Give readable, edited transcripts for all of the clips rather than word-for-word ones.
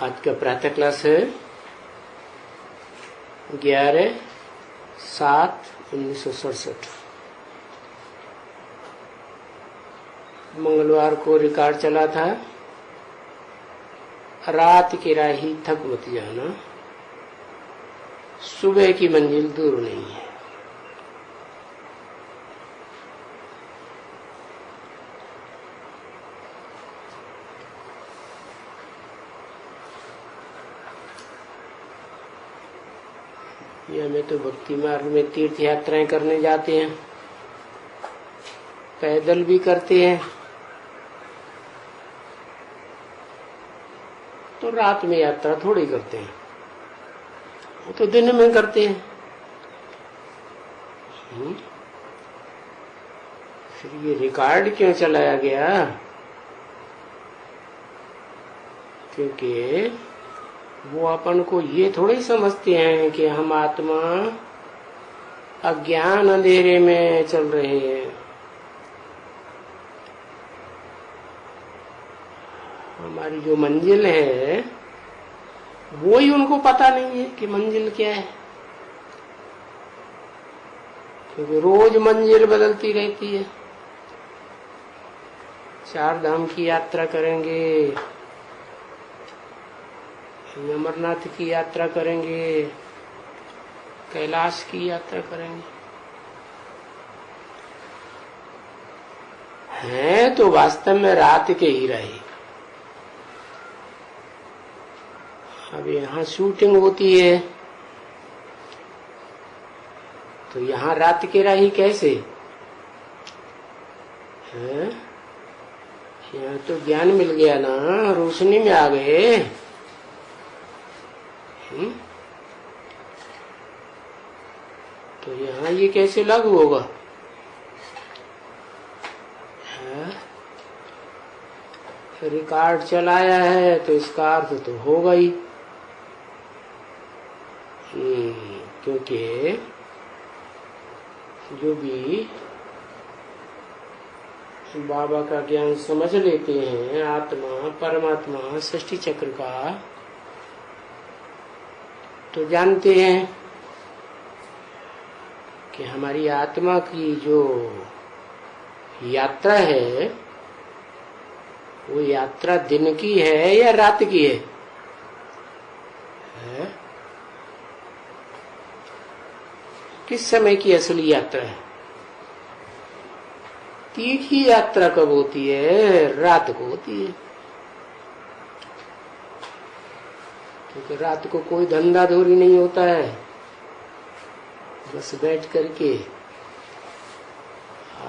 आज का प्रातः क्लास है 11/7/1967। मंगलवार को रिकॉर्ड चला था, रात की राही थक मत जाना, सुबह की मंजिल दूर नहीं है। हमें तो भक्ति मार्ग में तीर्थ यात्राएं करने जाते हैं, पैदल भी करते हैं, तो रात में यात्रा थोड़ी करते हैं, वो तो दिन में करते हैं। फिर ये रिकॉर्ड क्यों चलाया गया? क्योंकि वो अपन को ये थोड़ी समझते हैं कि हम आत्मा अज्ञान अंधेरे में चल रहे हैं। हमारी जो मंजिल है वो ही उनको पता नहीं है कि मंजिल क्या है, क्योंकि रोज मंजिल बदलती रहती है। 4 धाम की यात्रा करेंगे, अमरनाथ की यात्रा करेंगे, कैलाश की यात्रा करेंगे, हैं तो वास्तव में रात के ही रहे। अब यहाँ शूटिंग होती है तो यहाँ रात के राही कैसे है? यहाँ तो ज्ञान मिल गया ना, रोशनी में आ गए। तो यहाँ ये कैसे लागू होगा? रिकॉर्ड चलाया है तो इसका अर्थ तो होगा ही, क्योंकि जो भी बाबा का ज्ञान समझ लेते हैं, आत्मा परमात्मा सृष्टि चक्र का, तो जानते हैं कि हमारी आत्मा की जो यात्रा है वो यात्रा दिन की है या रात की है? किस समय की असली यात्रा है? तीखी यात्रा कब होती है? रात को होती है, क्योंकि रात को कोई धंधा धोरी नहीं होता है, बस बैठ करके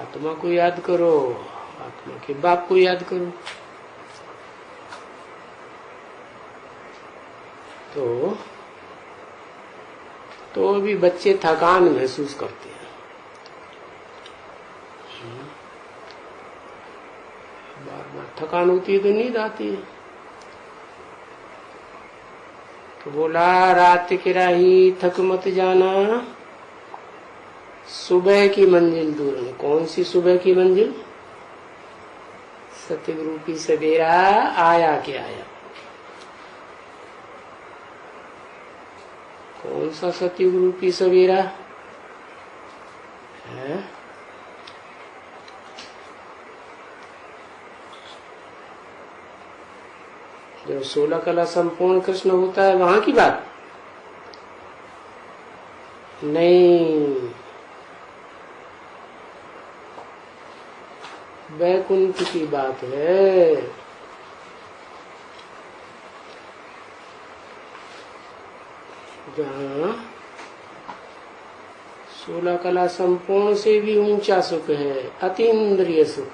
आत्मा को याद करो, आत्मा के बाप को याद करो। तो भी बच्चे थकान महसूस करते हैं। बार बार थकान होती है तो नींद आती है। तो बोला रात की राही थक मत जाना, सुबह की मंजिल दूर नहीं। कौन सी सुबह की मंजिल? सतयुग रूपी सवेरा आया के आया। कौन सा सतयुग रूपी सवेरा है? जब 16 कला संपूर्ण कृष्ण होता है वहां की बात नहीं, वैकुंठ की बात है। जहाँ 16 कला संपूर्ण से भी ऊंचा सुख है, अतीन्द्रिय सुख।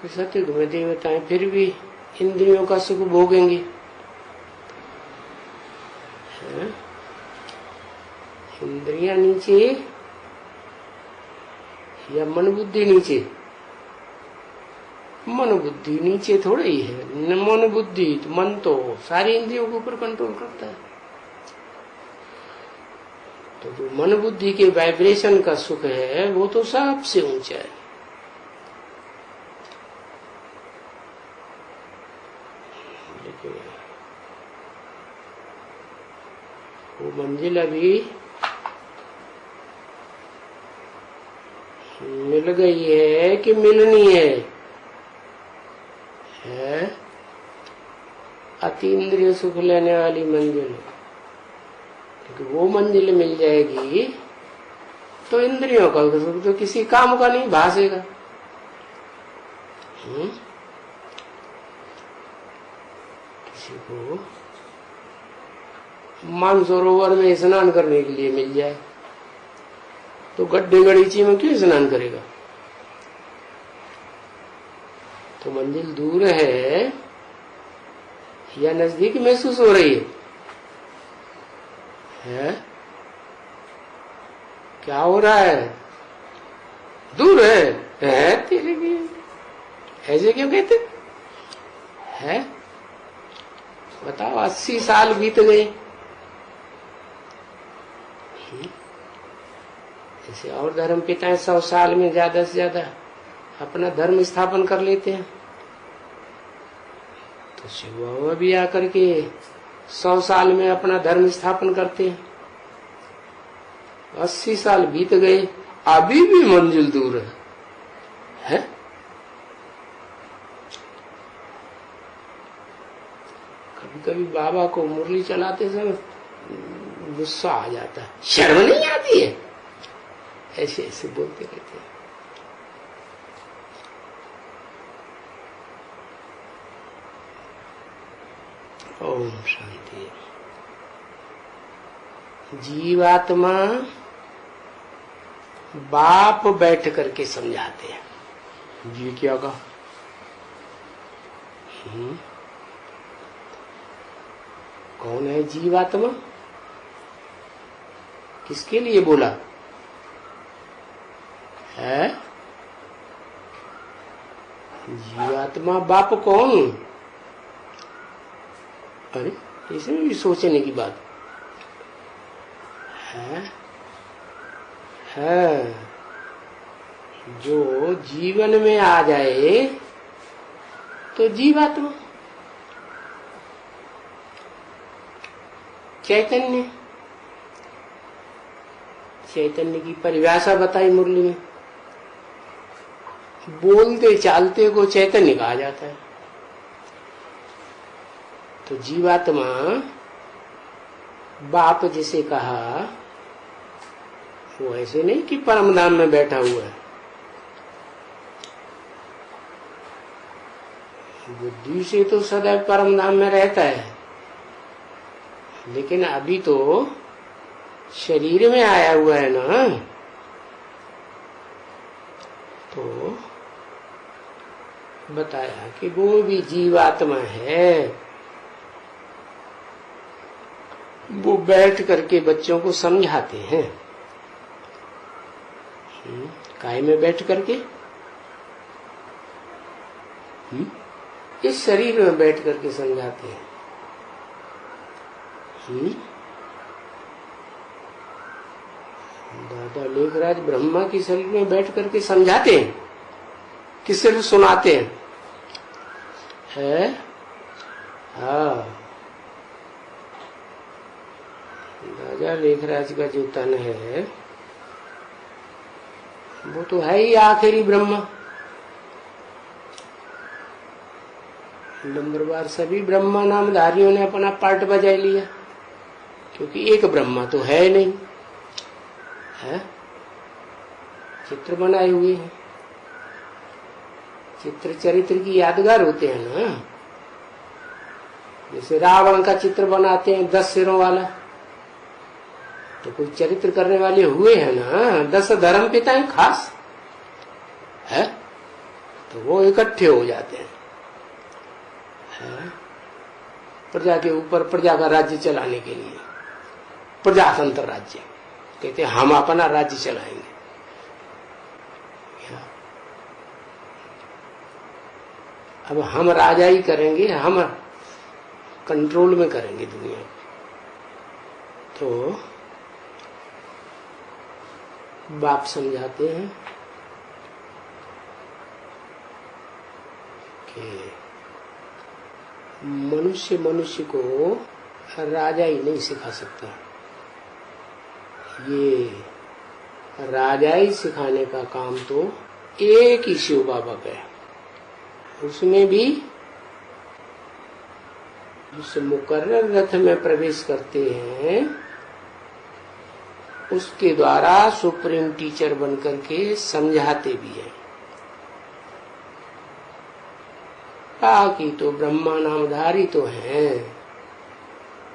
सतयुग में देवताएं फिर भी इंद्रियों का सुख भोगेंगी, इंद्रियां नीचे या मन बुद्धि नीचे? मन बुद्धि नीचे थोड़ा ही है। मन बुद्धि तो मन तो सारी इंद्रियों के ऊपर कंट्रोल करता है। तो जो मन बुद्धि के वाइब्रेशन का सुख है वो तो सबसे ऊंचा है। कि वो मंजिल अभी मिल गई है कि मिलनी है अतीन्द्रिय सुख लेने वाली मंजिल। क्योंकि वो मंजिल मिल जाएगी तो इंद्रियों का सुख तो किसी काम का नहीं भासेगा। किसी को मानसरोवर में स्नान करने के लिए मिल जाए तो गड्ढे गड़ीची में क्यों स्नान करेगा? तो मंजिल दूर है या नजदीक महसूस हो रही है? क्या हो रहा है? दूर है तेरे लिए। ऐसे क्यों कहते हैं? बताओ, 80 साल बीत गए। जैसे और धर्म पिता 100 साल में ज्यादा से ज्यादा अपना धर्म स्थापन कर लेते हैं, तो शिव बाबा भी आकर के 100 साल में अपना धर्म स्थापन करते हैं। 80 साल बीत गए, अभी भी मंजिल दूर है? कभी कभी बाबा को मुरली चलाते समय गुस्सा आ जाता है, शर्म नहीं आती है? ऐसे ऐसे बोलते रहते हैं। ओम शांति। जीवात्मा बाप बैठ करके समझाते हैं। जी क्या कहा? कौन है जीवात्मा? किसके लिए बोला है? जीवात्मा बाप कौन? अरे इसमें भी सोचने की बात है। जो जीवन में आ जाए तो जीवात्मा। चैतन्य, चैतन्य की परिभाषा बताई मुरली में। बोलते चालते को चैतन्य कहा जाता है। तो जीवात्मा बाप जिसे कहा, वो ऐसे नहीं कि परम धाम में बैठा हुआ है। बुद्धि से तो सदैव परम धाम में रहता है, लेकिन अभी तो शरीर में आया हुआ है ना, तो बताया कि वो भी जीवात्मा है। वो बैठ करके बच्चों को समझाते हैं। काय में बैठ करके? इस शरीर में बैठ करके समझाते हैं। दादा लेखराज ब्रह्मा की शरीर में बैठ करके समझाते हैं कि सिर्फ सुनाते हैं? हाँ, राजा लेखराज का जो तन है वो तो है ही आखिरी ब्रह्मा। नंबर बार सभी ब्रह्मा नामधारियों ने अपना पार्ट बजा लिया, क्योंकि एक ब्रह्मा तो है नहीं है। चित्र बनाए हुए हैं। चित्र चरित्र की यादगार होते हैं ना। जैसे रावण का चित्र बनाते हैं 10 सिरों वाला, तो कोई चरित्र करने वाले हुए हैं ना। 10 धर्म पिता हैं खास है, तो वो इकट्ठे हो जाते हैं प्रजा के ऊपर, प्रजा का राज्य चलाने के लिए। प्रजातंत्र राज्य कहते हैं, हम अपना राज्य चलाएंगे। अब हम राजा ही करेंगे, हम कंट्रोल में करेंगे दुनिया को। तो बाप समझाते हैं कि मनुष्य मनुष्य को राजा ही नहीं सिखा सकता। ये राजा ही सिखाने का काम तो एक ही शिव बाबा का है। उसमें भी जिस मुकर्रर रथ में प्रवेश करते हैं उसके द्वारा सुप्रीम टीचर बनकर के समझाते भी हैं। बाकी तो ब्रह्मा नामधारी तो हैं,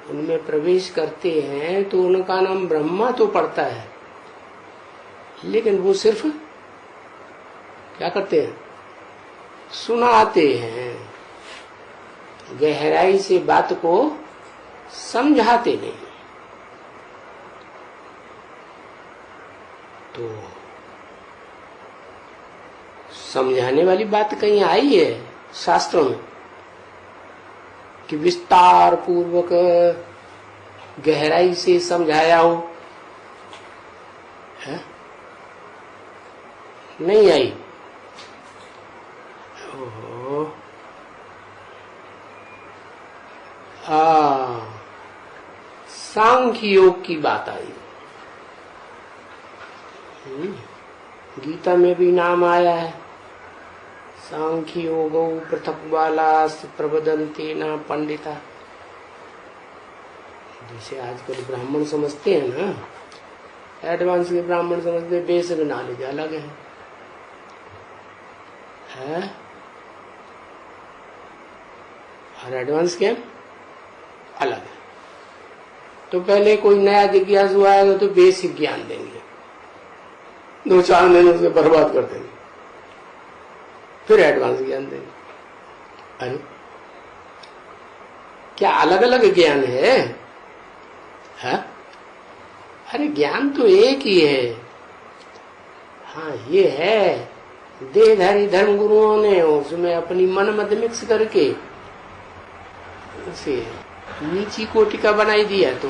उनमें प्रवेश करते हैं तो उनका नाम ब्रह्मा तो पड़ता है, लेकिन वो सिर्फ क्या करते हैं, सुनाते हैं, गहराई से बात को समझाते नहीं। तो समझाने वाली बात कहीं आई है शास्त्रों में कि विस्तार पूर्वक गहराई से समझाया हो? है? नहीं आई। ओहो, सांख्य योग की बात आई। गीता में भी नाम आया है, सांख्य योगो पृथक बालास प्रबदन्ते न पंडिता। जैसे आजकल ब्राह्मण समझते हैं ना, एडवांस के ब्राह्मण समझते हैं बेसिक नॉलेज अलग है? और एडवांस के अलग है। तो पहले कोई नया जिज्ञासु आएगा तो बेसिक ज्ञान देंगे, 2-4 महीने से बर्बाद कर देंगे, फिर एडवांस ज्ञान देंगे। अरे क्या अलग अलग ज्ञान है? अरे ज्ञान तो एक ही है। हाँ, ये है देहधारी धर्म गुरुओं ने उसमें अपनी मन मत मिक्स करके उसे नीची कोटि का बनाई दिया, तो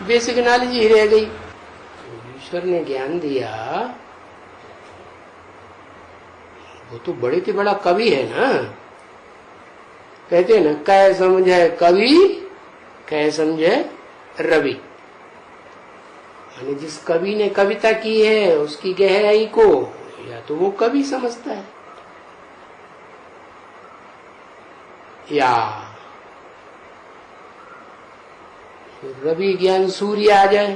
बेसिक नॉलेज ही रह गई। ईश्वर ने ज्ञान दिया, वो तो बड़े से बड़ा कवि है ना। कहते हैं ना, कै समझे कवि कै समझे रवि। यानी जिस कवि ने कविता की है उसकी गहराई को या तो वो कवि समझता है, या रवि ज्ञान सूर्य आ जाए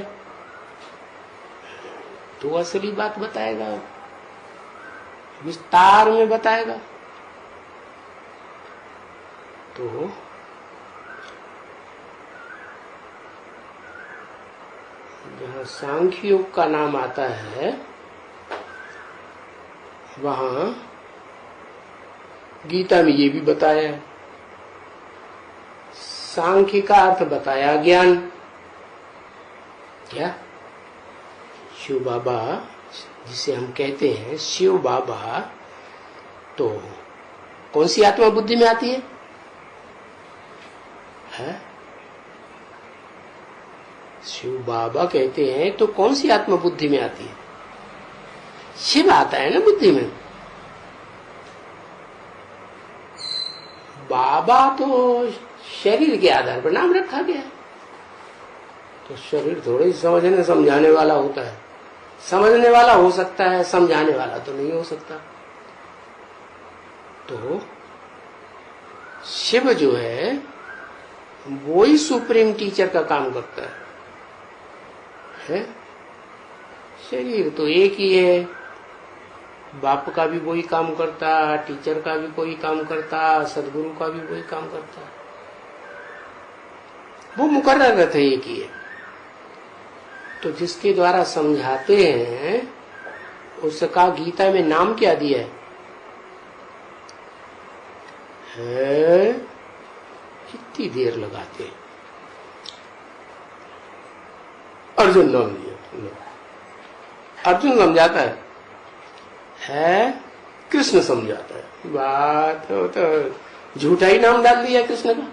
तो असली बात बताएगा, विस्तार में बताएगा। तो जहाँ सांख्य योग का नाम आता है वहां गीता में ये भी बताया है। सांख्य का अर्थ बताया ज्ञान। क्या शिव बाबा जिसे हम कहते हैं शिव बाबा, तो कौन सी आत्मा बुद्धि में आती है? शिव बाबा कहते हैं तो कौन सी आत्मा बुद्धि में आती है? शिव आता है ना बुद्धि में। बाबा तो शरीर के आधार पर नाम रखा गया, तो शरीर थोड़े समझने समझाने वाला होता है। समझने वाला हो सकता है, समझाने वाला तो नहीं हो सकता। तो शिव जो है वो ही सुप्रीम टीचर का काम करता है? शरीर तो एक ही है, बाप का भी वही काम करता, टीचर का भी कोई काम करता, सदगुरु का भी वही काम करता। वो मुकर्रर रहता है, एक ही है। तो जिसके द्वारा समझाते हैं उसका गीता में नाम क्या दिया है? कितनी देर लगाते हैं। अर्जुन नाम दिया, अर्जुन समझाता है, कृष्ण समझाता है। बात हो तो झूठा ही नाम डाल दिया कृष्ण का।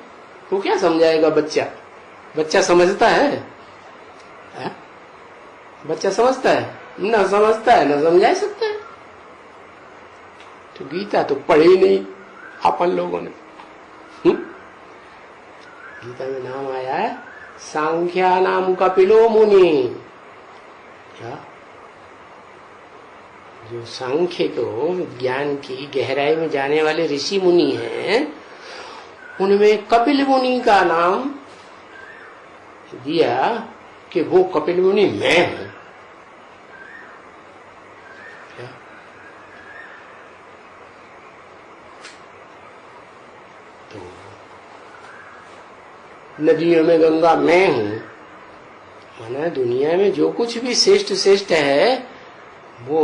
वो क्या समझाएगा? बच्चा समझता है? बच्चा समझता है? न समझता है, न समझा सकता है। तो गीता तो पढ़ी नहीं अपन लोगों ने। गीता में नाम आया है सांख्या नाम कपिलो मुनि। क्या? जो सांख्य को ज्ञान की गहराई में जाने वाले ऋषि मुनि हैं, उनमें कपिल मुनि का नाम दिया कि वो कपिल मुनि मैं हूं। तो नदियों में गंगा मैं हूं, माना दुनिया में जो कुछ भी श्रेष्ठ श्रेष्ठ है वो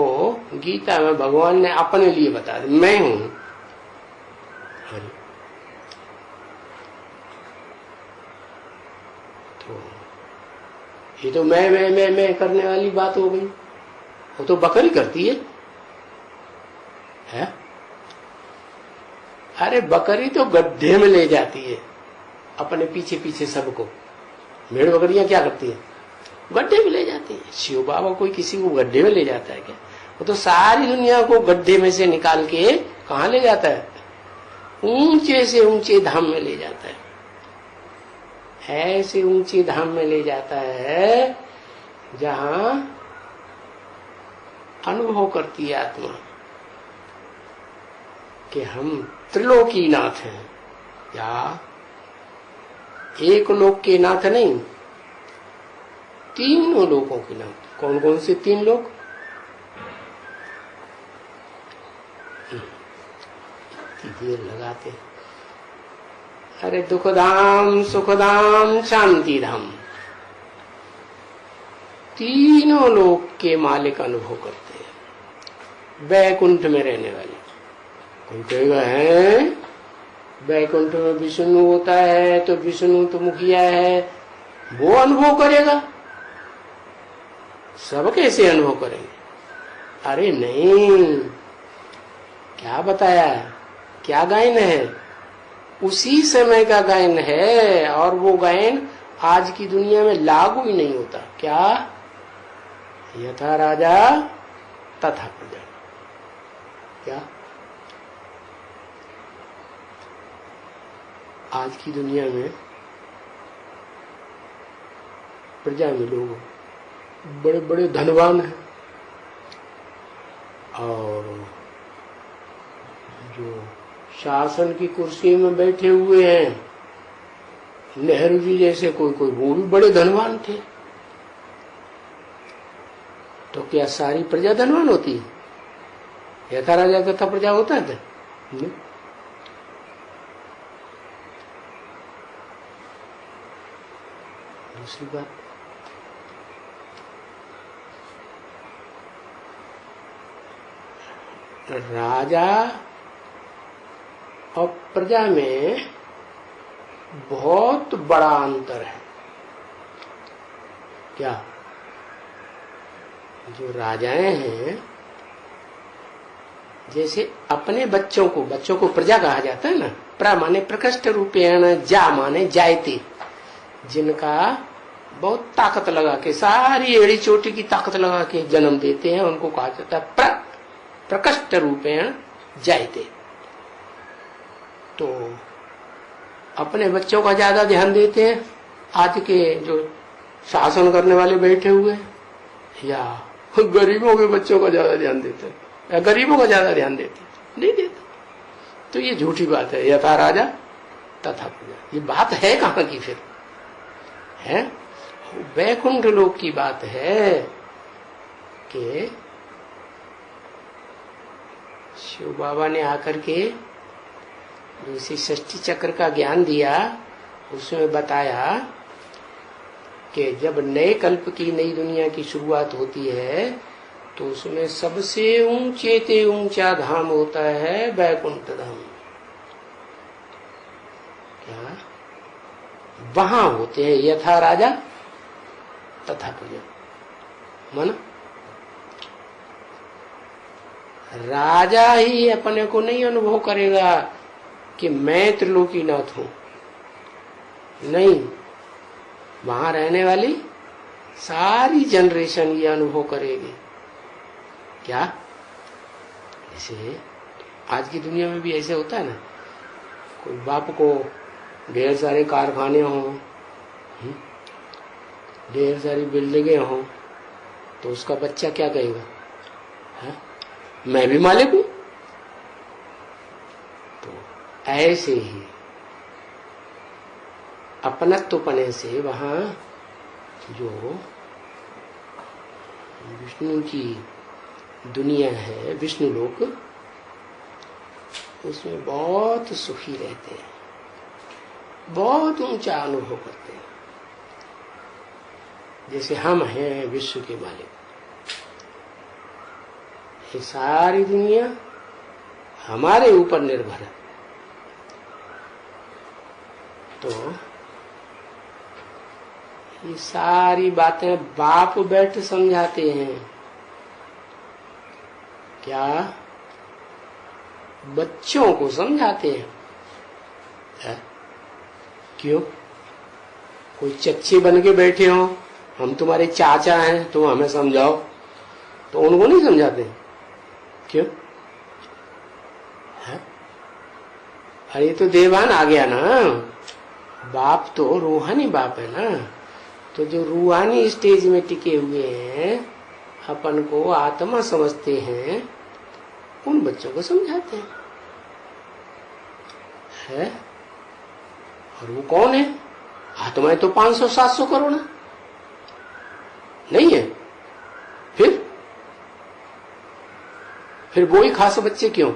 गीता में भगवान ने अपने लिए बता दिया, मैं हूं। तो ये तो मैं करने वाली बात हो गई। वो तो बकरी करती है? अरे बकरी तो गड्ढे में ले जाती है अपने पीछे पीछे सबको। भेड़ बकरियां क्या करती है? गड्ढे में ले जाती है। शिव बाबा कोई किसी को गड्ढे में ले जाता है क्या? वो तो सारी दुनिया को गड्ढे में से निकाल के कहाँ ले जाता है? ऊंचे से ऊंचे धाम में ले जाता है। ऐसे ऊंचे धाम में ले जाता है जहां अनुभव करती है आत्मा कि हम त्रिलोकीनाथ हैं। या एक लोक के नाथ नहीं, तीनों लोकों के नाथ। कौन कौन से 3 लोक? इतनी देर लगाते। अरे दुखधाम, सुखधाम, शांति धाम, तीनों लोक के मालिक अनुभव करते हैं। वैकुंठ में रहने वाले। कोई कहेगा है वैकुंठ में विष्णु होता है तो विष्णु तो मुखिया है, वो अनुभव करेगा। सब कैसे अनुभव करेंगे? अरे नहीं, क्या बताया, क्या गायन है? उसी समय का गायन है, और वो गायन आज की दुनिया में लागू ही नहीं होता। क्या? यथा राजा तथा प्रजा। क्या आज की दुनिया में प्रजा में लोग बड़े बड़े धनवान हैं, और जो शासन की कुर्सी में बैठे हुए हैं, नेहरू जी जैसे कोई कोई, वो भी बड़े धनवान थे। तो क्या सारी प्रजा धनवान होती है? यथा राजा तथा प्रजा होता है? दूसरी बात, राजा और प्रजा में बहुत बड़ा अंतर है। क्या? जो राजाएं हैं, जैसे अपने बच्चों को प्रजा कहा जाता है ना। प्र माने प्रकृष्ट रूपेण, जा माने जायते, जिनका बहुत ताकत लगा के, सारी एड़ी चोटी की ताकत लगा के जन्म देते हैं, उनको कहा जाता है प्रकृष्ट रूपेण जायते। तो अपने बच्चों का ज्यादा ध्यान देते हैं आज के जो शासन करने वाले बैठे हुए, या गरीबों के बच्चों का ज्यादा ध्यान देते हैं, या गरीबों का ज्यादा ध्यान देते हैं? नहीं देते। तो ये झूठी बात है। यथा राजा तथा प्रजा, ये बात है कहाँ की फिर? है वैकुंठ लोक की बात है कि शिव बाबा ने आकर के इसी षष्ठी चक्र का ज्ञान दिया। उसमें बताया कि जब नए कल्प की, नई दुनिया की शुरुआत होती है, तो उसमें सबसे ऊंचे ते ऊंचा धाम होता है वैकुंठ धाम। क्या? वहां होते हैं यथा राजा तथा प्रजा। माना राजा ही अपने को नहीं अनुभव करेगा कि मैं त्रिलोकीनाथ हूं, नहीं, वहां रहने वाली सारी जनरेशन ये अनुभव करेगी। क्या? जैसे आज की दुनिया में भी ऐसे होता है ना, कोई बाप को ढेर सारे कारखाने हों, ढेर सारी बिल्डिंगें हों, तो उसका बच्चा क्या कहेगा? है? मैं भी मालिक हूं। तो ऐसे ही अपनत्वपने से वहां जो विष्णु की दुनिया है, विष्णु लोक, उसमें बहुत सुखी रहते हैं, बहुत ऊंचा अनुभव करते हैं, जैसे हम हैं विश्व के मालिक। ये सारी दुनिया हमारे ऊपर निर्भर है। तो ये सारी बातें बाप बैठ समझाते हैं। क्या? बच्चों को समझाते हैं। है? क्यों? कोई चच्चे बन के बैठे हो, हम तुम्हारे चाचा हैं, तुम हमें समझाओ, तो उनको नहीं समझाते? क्यों? है? अरे तो देवान आ गया ना, बाप तो रूहानी बाप है ना। तो जो रूहानी स्टेज में टिके हुए हैं, अपन को आत्मा समझते हैं, उन बच्चों को समझाते हैं। है? और वो कौन है? आत्माएं तो 500-700 करोड़ है, नहीं है? फिर वो ही खास बच्चे क्यों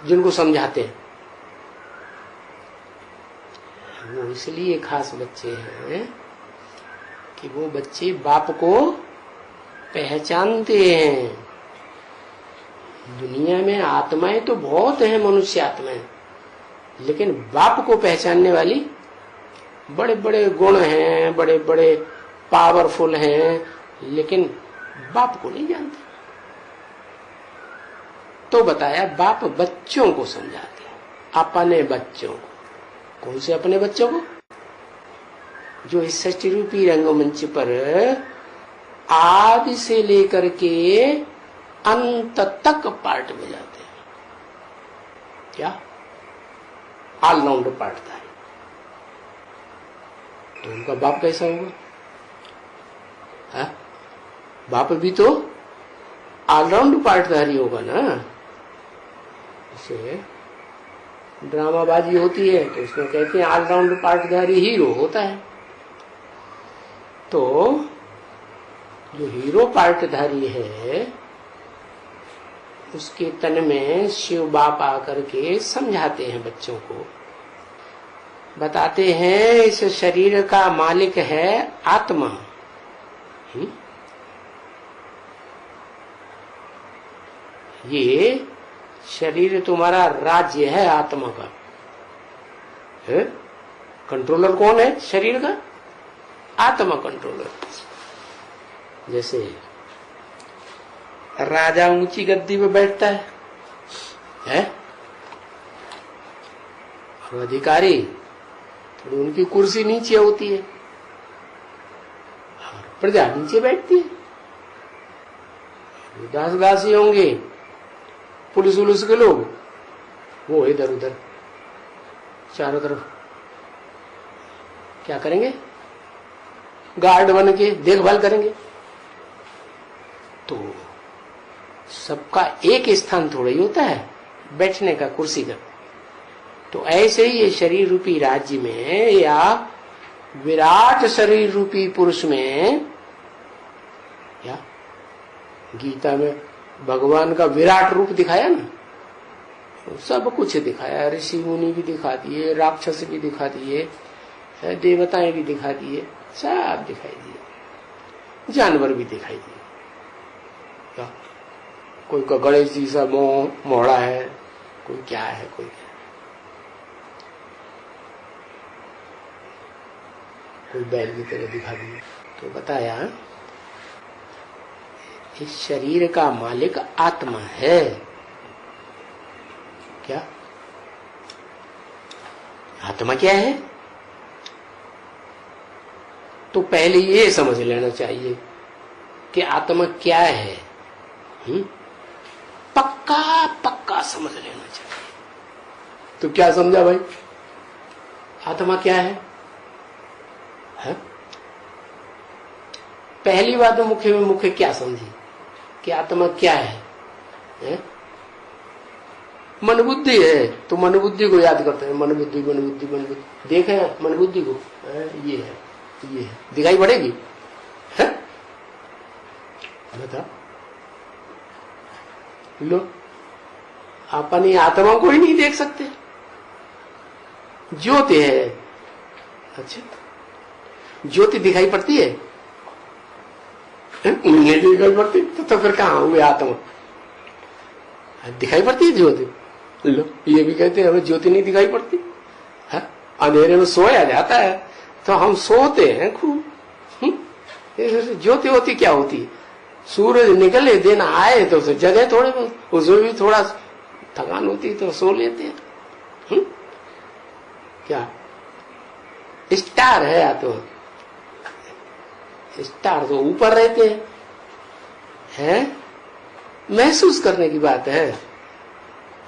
जिनको समझाते हैं? वो इसलिए खास बच्चे हैं कि वो बच्चे बाप को पहचानते हैं। दुनिया में आत्माएं तो बहुत हैं, मनुष्य आत्माएं, लेकिन बाप को पहचानने वाली बड़े बड़े गुण हैं, बड़े बड़े पावरफुल हैं, लेकिन बाप को नहीं जानते। तो बताया बाप बच्चों को समझाते हैं, अपने बच्चों को। कौन से अपने बच्चों को? जो इस सृष्टि रूपी रंगमंच पर आदि से लेकर के अंत तक पार्ट में जाते हैं। क्या? ऑलराउंड पार्ट था। तो उनका बाप कैसा होगा? है? बाप भी तो ऑलराउंड पार्टधारी होगा ना। जैसे ड्रामाबाजी होती है तो उसमें कहते हैं ऑलराउंड पार्टधारी हीरो होता है। तो जो हीरो पार्टधारी है, उसके तन में शिव बाप आकर के समझाते हैं बच्चों को, बताते हैं इस शरीर का मालिक है आत्मा। ये शरीर तुम्हारा राज्य है आत्मा का। है? कंट्रोलर कौन है शरीर का? आत्मा कंट्रोलर। जैसे राजा ऊंची गद्दी पे बैठता है? और अधिकारी थोड़ी उनकी कुर्सी नीचे होती है और प्रजा नीचे बैठती है। दास दासी होंगे, पुलिस उलिस के लोग, वो इधर उधर चारों तरफ क्या करेंगे? गार्ड बन के देखभाल करेंगे। तो सबका एक स्थान थोड़ा ही होता है बैठने का, कुर्सी का। तो ऐसे ही ये शरीर रूपी राज्य में या विराट शरीर रूपी पुरुष में, या गीता में भगवान का विराट रूप दिखाया ना, सब कुछ दिखाया। ऋषि मुनि भी दिखा दिए, राक्षस भी दिखा दिए, देवताएं भी दिखा दिए, सब दिखाई दिए, जानवर भी दिखाई दिए। क्या? कोई का गणेश जी सा मोहड़ा है, कोई क्या है, कोई क्या, कोई बैल की तरह दिखा दिए। तो बताया इस शरीर का मालिक आत्मा है। क्या? आत्मा क्या है? तो पहले ये समझ लेना चाहिए कि आत्मा क्या है। पक्का पक्का समझ लेना चाहिए। तो क्या समझा भाई? आत्मा क्या है? पहली बात तो मुख्य में मुख्य क्या समझी कि आत्मा क्या है? मन बुद्धि है, तो मन बुद्धि को याद करते हैं। मन बुद्धि मन बुद्धि मन बुद्धि, देखे मन बुद्धि को, ये है, ये है, दिखाई पड़ेगी है? बता लो, अपनी आत्मा को ही नहीं देख सकते। ज्योति है, अच्छा ज्योति दिखाई पड़ती है? नहीं दिखाई पड़ती, तो फिर कहाँ हुए आत्मा? दिखाई पड़ती है ज्योति? लो, ये भी कहते हैं हमें ज्योति नहीं दिखाई पड़ती है? अंधेरे में सोया जाता है तो हम सोते हैं खूब। ज्योति होती क्या होती है? सूरज निकले दिन आए तो उसे जगह थोड़े बहुत, उसमें भी थोड़ा थकान होती है तो सो लेते हैं। क्या स्टार है या तो स्टार तो ऊपर रहते हैं? महसूस करने की बात है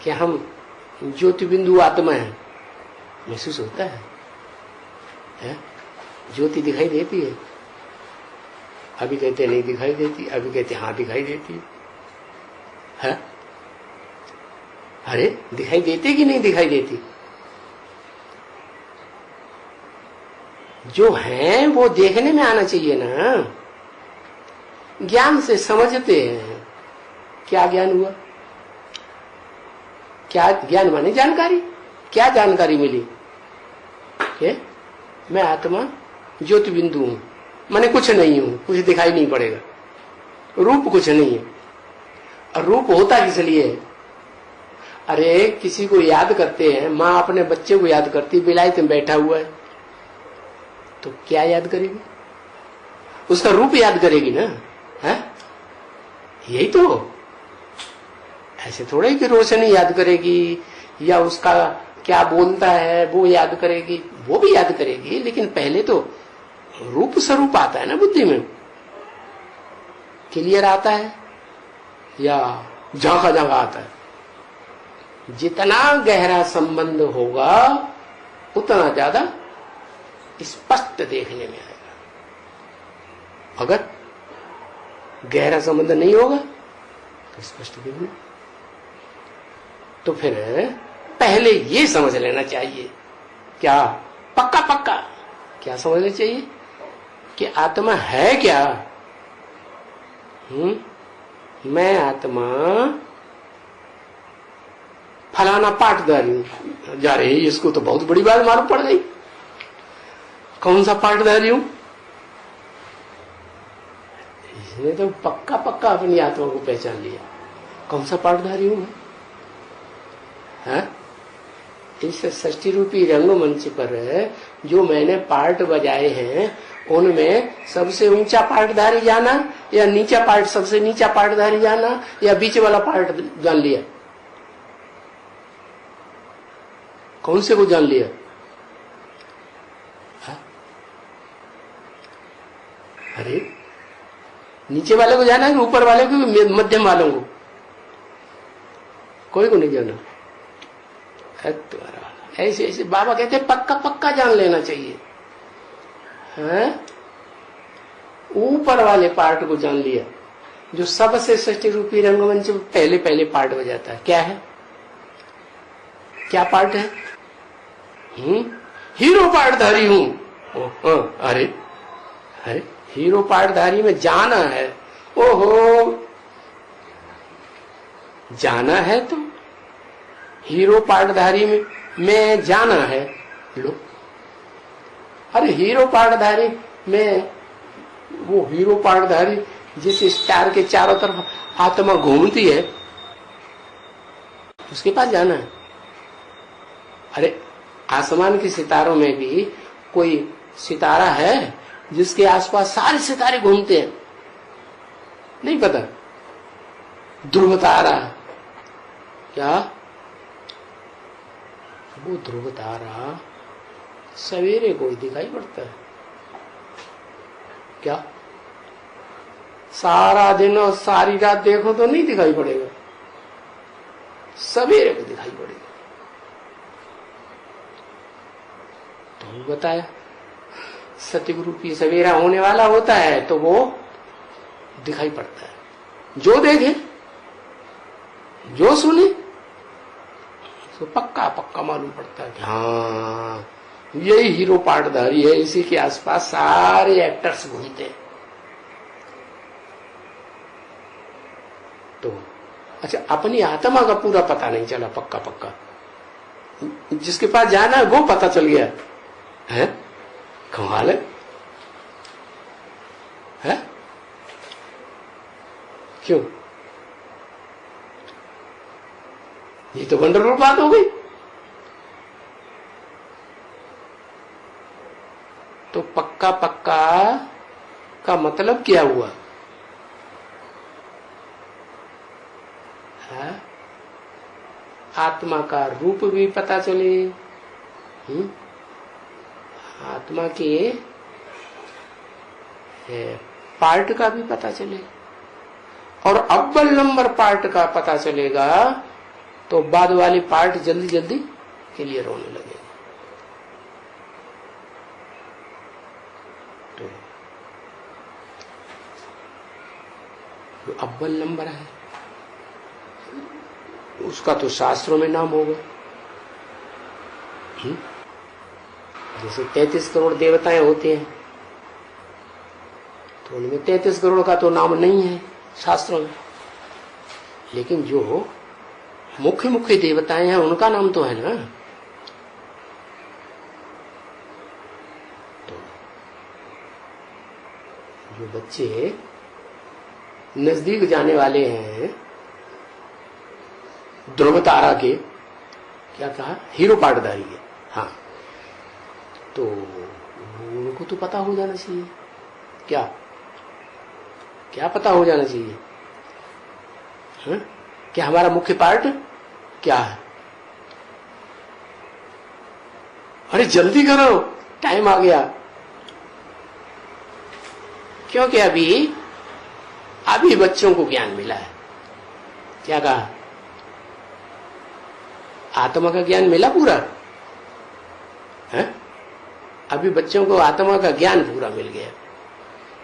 कि हम ज्योति बिंदु आत्मा है, महसूस होता है? ज्योति दिखाई देती है? अभी कहते नहीं दिखाई देती, अभी कहते हाँ दिखाई देती है? अरे दिखाई देती कि नहीं दिखाई देती? जो है वो देखने में आना चाहिए ना। ज्ञान से समझते हैं। क्या ज्ञान हुआ? क्या ज्ञान माने जानकारी? क्या जानकारी मिली? के मैं आत्मा ज्योति बिंदु हूं, माने कुछ नहीं हूं, कुछ दिखाई नहीं पड़ेगा, रूप कुछ नहीं है। और रूप होता किस लिए? अरे किसी को याद करते हैं, माँ अपने बच्चे को याद करती, बिलायत में बैठा हुआ है तो क्या याद करेगी? उसका रूप याद करेगी ना, है? यही तो। ऐसे थोड़ा ही कि रोशनी याद करेगी या उसका क्या बोलता है वो याद करेगी, वो भी याद करेगी, लेकिन पहले तो रूप स्वरूप आता है ना बुद्धि में। क्लियर आता है या झांका झांका आता है? जितना गहरा संबंध होगा उतना ज्यादा स्पष्ट देखने में आएगा। अगर गहरा संबंध नहीं होगा तो स्पष्ट देखने, तो फिर पहले ये समझ लेना चाहिए। क्या? पक्का पक्का क्या समझना चाहिए कि आत्मा है क्या? मैं आत्मा फलाना पाठदारी हूं। जा रहे इसको तो बहुत बड़ी बात मालूम पड़ गई। कौन सा पाठदारी हूं? इसने तो पक्का पक्का अपनी आत्मा को पहचान लिया। कौन सा पाठधारी हूं मैं? इस षष्ठी रूपी रंगमंच पर जो मैंने पार्ट बजाए हैं उनमें सबसे ऊंचा पार्टधारी जाना या नीचा पार्ट, सबसे नीचा पार्टधारी जाना या बीच वाला पार्ट जान लिया? कौन से को जान लिया? अरे नीचे वाले को जाना है कि ऊपर वाले को, मध्यम वालों को? कोई को नहीं जाना। ऐसे ऐसे बाबा कहते हैं पक्का पक्का जान लेना चाहिए। ऊपर वाले पार्ट को जान लिया जो सबसे षष्ठी रूपी रंगमंच पहले पहले पार्ट बजाता है। क्या है? क्या पार्ट है? हीरो पार्टधारी हूं। अरे अरे हीरो पार्टधारी में जाना है। ओहो, जाना है तो हीरो पार्टधारी में जाना है। लो, अरे हीरो पार्टधारी में, वो हीरो पार्टधारी जिस स्टार के चारों तरफ आत्मा घूमती है उसके पास जाना है। अरे आसमान के सितारों में भी कोई सितारा है जिसके आसपास सारे सितारे घूमते हैं? नहीं पता? ध्रुव तारा। क्या? वो ध्रुव तारा सवेरे को दिखाई पड़ता है। क्या? सारा दिन और सारी रात देखो तो नहीं दिखाई पड़ेगा, सवेरे को दिखाई पड़ेगा। वो बताया सतयुग रूपी सवेरा होने वाला होता है तो वो दिखाई पड़ता है। जो देखे जो सुने तो पक्का पक्का मालूम पड़ता है कि हाँ यही हीरो पार्टधारी है, इसी के आसपास सारे एक्टर्स घूमते हैं। तो अच्छा, अपनी आत्मा का पूरा पता नहीं चला पक्का पक्का, जिसके पास जाना है वो पता चल गया है। कमाल है? क्यों? ये तो वंडरफुल बात हो गई। तो पक्का पक्का का मतलब क्या हुआ? है? आत्मा का रूप भी पता चले, आत्मा के पार्ट का भी पता चले, और अव्वल नंबर पार्ट का पता चलेगा तो बाद वाली पार्ट जल्दी जल्दी क्लियर होने लगेगा। तो जो अव्वल नंबर है उसका तो शास्त्रों में नाम होगा। जैसे 33 करोड़ देवताएं होते हैं तो उनमें 33 करोड़ का तो नाम नहीं है शास्त्रों में, लेकिन जो मुख्य मुख्य देवताएं हैं उनका नाम तो है ना। तो जो बच्चे नजदीक जाने वाले हैं ध्रुव तारा के, क्या कहा, हीरो पार्टधारी है, हाँ, तो उनको तो पता हो जाना चाहिए। क्या क्या पता हो जाना चाहिए? हाँ? क्या हमारा मुख्य पार्ट क्या है? अरे जल्दी करो, टाइम आ गया। क्योंकि अभी बच्चों को ज्ञान मिला है। क्या कहा? आत्मा का ज्ञान मिला पूरा है? अभी बच्चों को आत्मा का ज्ञान पूरा मिल गया,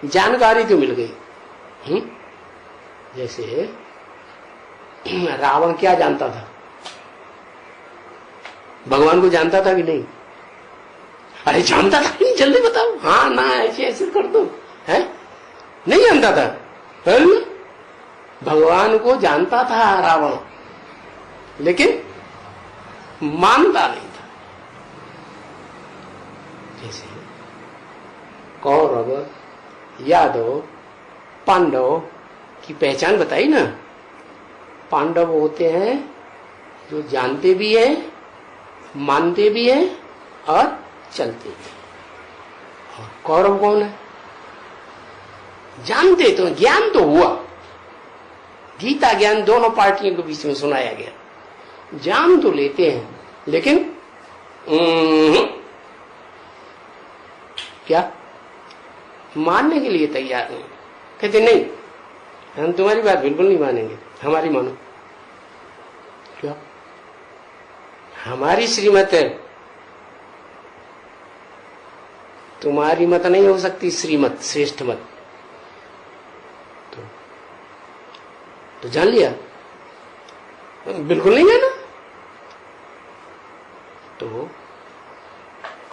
जानकारी तो मिल गई। जैसे रावण क्या जानता था? भगवान को जानता था कि नहीं? अरे जानता था कि नहीं, जल्दी बताओ। हाँ ना, ऐसे ऐसे कर दो, है? नहीं जानता था, है ना? भगवान को जानता था रावण, लेकिन मानता नहीं था। जैसे कौरव, यादव, पांडव की पहचान बताई ना। पांडव होते हैं जो जानते भी हैं, मानते भी हैं और चलते भी हैं। और कौरव कौन है? जानते तो, ज्ञान तो हुआ, गीता ज्ञान दोनों पार्टियों के बीच में सुनाया गया। जान तो लेते हैं लेकिन क्या मानने के लिए तैयार नहीं। कहते नहीं, हम तुम्हारी बात बिल्कुल नहीं मानेंगे, हमारी मानो। क्या? हमारी श्रीमत है, तुम्हारी मत नहीं हो सकती श्रीमत, श्रेष्ठ मत। तो जान लिया, बिल्कुल नहीं है ना। तो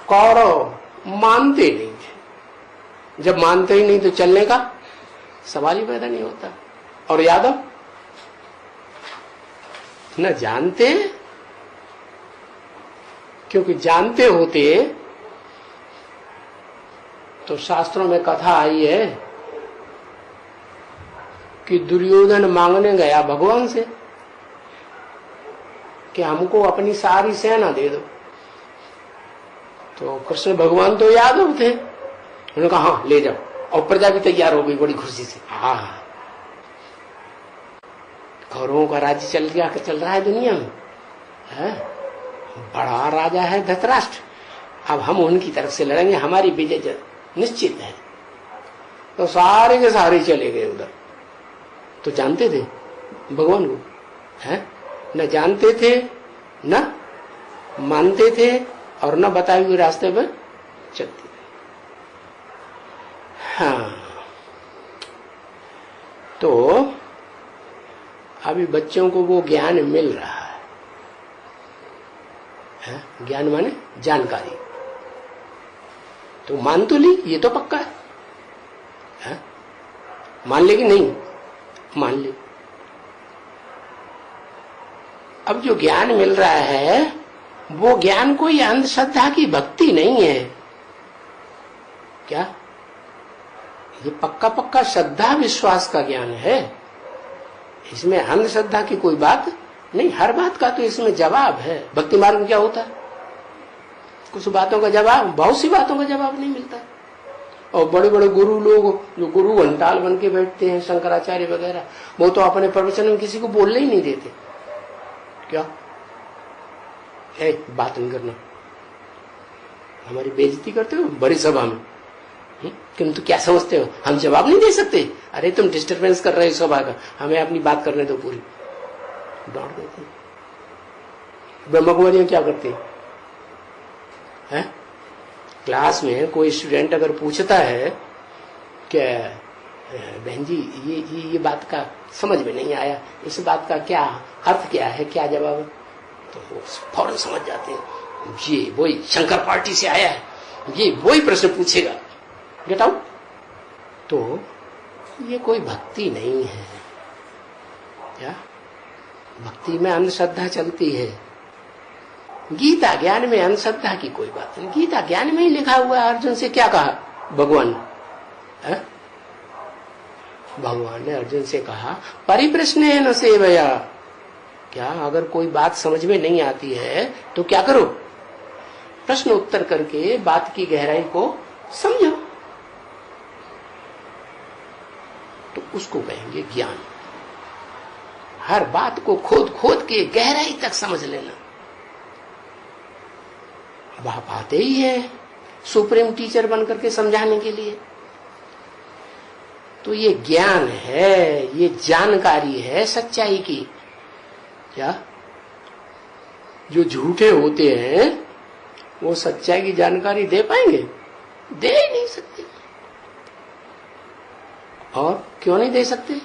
कौरव मानते नहीं थे, जब मानते ही नहीं तो चलने का सवाल ही पैदा नहीं होता। और यादव न जानते, क्योंकि जानते होते तो शास्त्रों में कथा आई है कि दुर्योधन मांगने गया भगवान से कि हमको अपनी सारी सेना दे दो। तो कृष्ण भगवान तो यादव थे, उन्होंने कहा हाँ ले जाओ, और प्रजा भी तैयार हो गई बड़ी खुशी से। हाँ, कौरवों का राज्य चल रहा है दुनिया में, है? बड़ा राजा है धृतराष्ट्र, अब हम उनकी तरफ से लड़ेंगे, हमारी विजय निश्चित है। तो सारे के सारे चले गए उधर। तो जानते थे भगवान को, है? न जानते थे, न मानते थे, और न बताए हुए रास्ते पर चलती रहे। हाँ, तो अभी बच्चों को वो ज्ञान मिल रहा है, ज्ञान माने जानकारी। तो मान तो ली, ये तो पक्का है, मान ले कि नहीं? मान ले। अब जो ज्ञान मिल रहा है वो ज्ञान कोई अंधश्रद्धा की भक्ति नहीं है क्या? ये पक्का पक्का श्रद्धा विश्वास का ज्ञान है। इसमें अंधश्रद्धा की कोई बात नहीं। हर बात का तो इसमें जवाब है। भक्ति मार्ग में क्या होता है? कुछ बातों का जवाब, बहुत सी बातों का जवाब नहीं मिलता। और बड़े बड़े गुरु लोग जो गुरु घंटाल बन के बैठते हैं, शंकराचार्य वगैरह, वो तो अपने प्रवचन में किसी को बोलने ही नहीं देते। क्या बात नहीं करना, हमारी बेइज्जती करते हो बड़ी सभा में। किंतु क्या समझते हो हम जवाब नहीं दे सकते? अरे तुम डिस्टर्बेंस कर रहे हो सभा का, हमें अपनी बात करने दो पूरी। डांट देते। ब्रह्म कुमारियां क्या करती है? क्लास में कोई स्टूडेंट अगर पूछता है कि बहन जी ये बात का समझ में नहीं आया, इस बात का क्या अर्थ क्या है, क्या जवाब है, तो वो फौरन समझ जाते हैं ये वही शंकर पार्टी से आया है, ये वही प्रश्न पूछेगा, गेट आउट। तो ये कोई भक्ति नहीं है। क्या भक्ति में अंधश्रद्धा चलती है? गीता ज्ञान में अंधश्रद्धा की कोई बात नहीं। गीता ज्ञान में ही लिखा हुआ है। अर्जुन से क्या कहा भगवान? भगवान ने अर्जुन से कहा परिप्रश्नेन सेवया। क्या अगर कोई बात समझ में नहीं आती है तो क्या करो? प्रश्न उत्तर करके बात की गहराई को समझो। तो उसको कहेंगे ज्ञान। हर बात को खोद खोद के गहराई तक समझ लेना। अब आप आते ही है सुप्रीम टीचर बनकर के समझाने के लिए। तो ये ज्ञान है, ये जानकारी है सच्चाई की। क्या जो झूठे होते हैं वो सच्चाई की जानकारी दे पाएंगे? दे ही नहीं सकते। और क्यों नहीं दे सकते?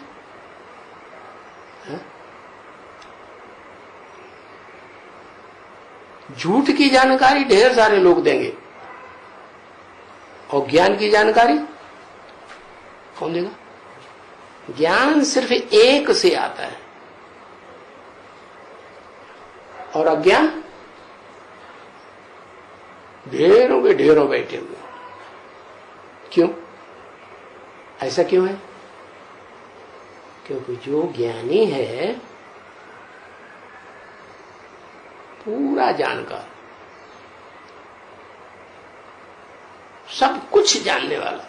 झूठ की जानकारी ढेर सारे लोग देंगे और ज्ञान की जानकारी कौन देगा? ज्ञान सिर्फ एक से आता है और अज्ञान ढेरों के ढेरों बैठे हुए। क्यों? ऐसा क्यों है? क्योंकि जो ज्ञानी है पूरा जानकार, सब कुछ जानने वाला,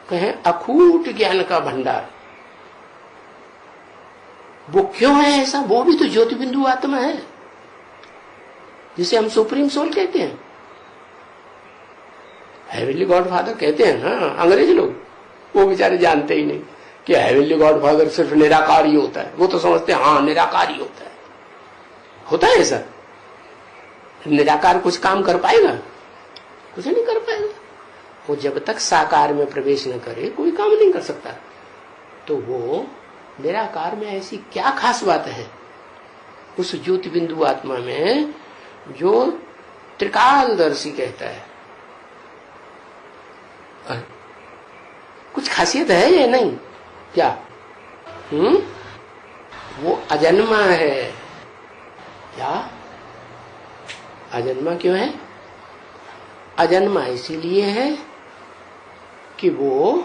कहें अखूट ज्ञान का भंडार, वो क्यों है ऐसा? वो भी तो ज्योति बिंदु आत्मा है जिसे हम सुप्रीम सोल कहते हैं, हेवनली गॉड फादर कहते हैं ना अंग्रेज लोग। वो बेचारे जानते ही नहीं कि हेवनली गॉड फादर सिर्फ निराकार ही होता है। वो तो समझते हैं हाँ निराकार ही होता है। होता है ऐसा? निराकार कुछ काम कर पाएगा? कुछ नहीं कर पाएगा। वो जब तक साकार में प्रवेश न करे कोई काम नहीं कर सकता। तो वो निराकार में ऐसी क्या खास बात है उस ज्योति बिंदु आत्मा में जो त्रिकालदर्शी कहता है? कुछ खासियत है या नहीं? क्या? वो अजन्मा है। क्या अजन्मा क्यों है? अजन्मा इसीलिए है कि वो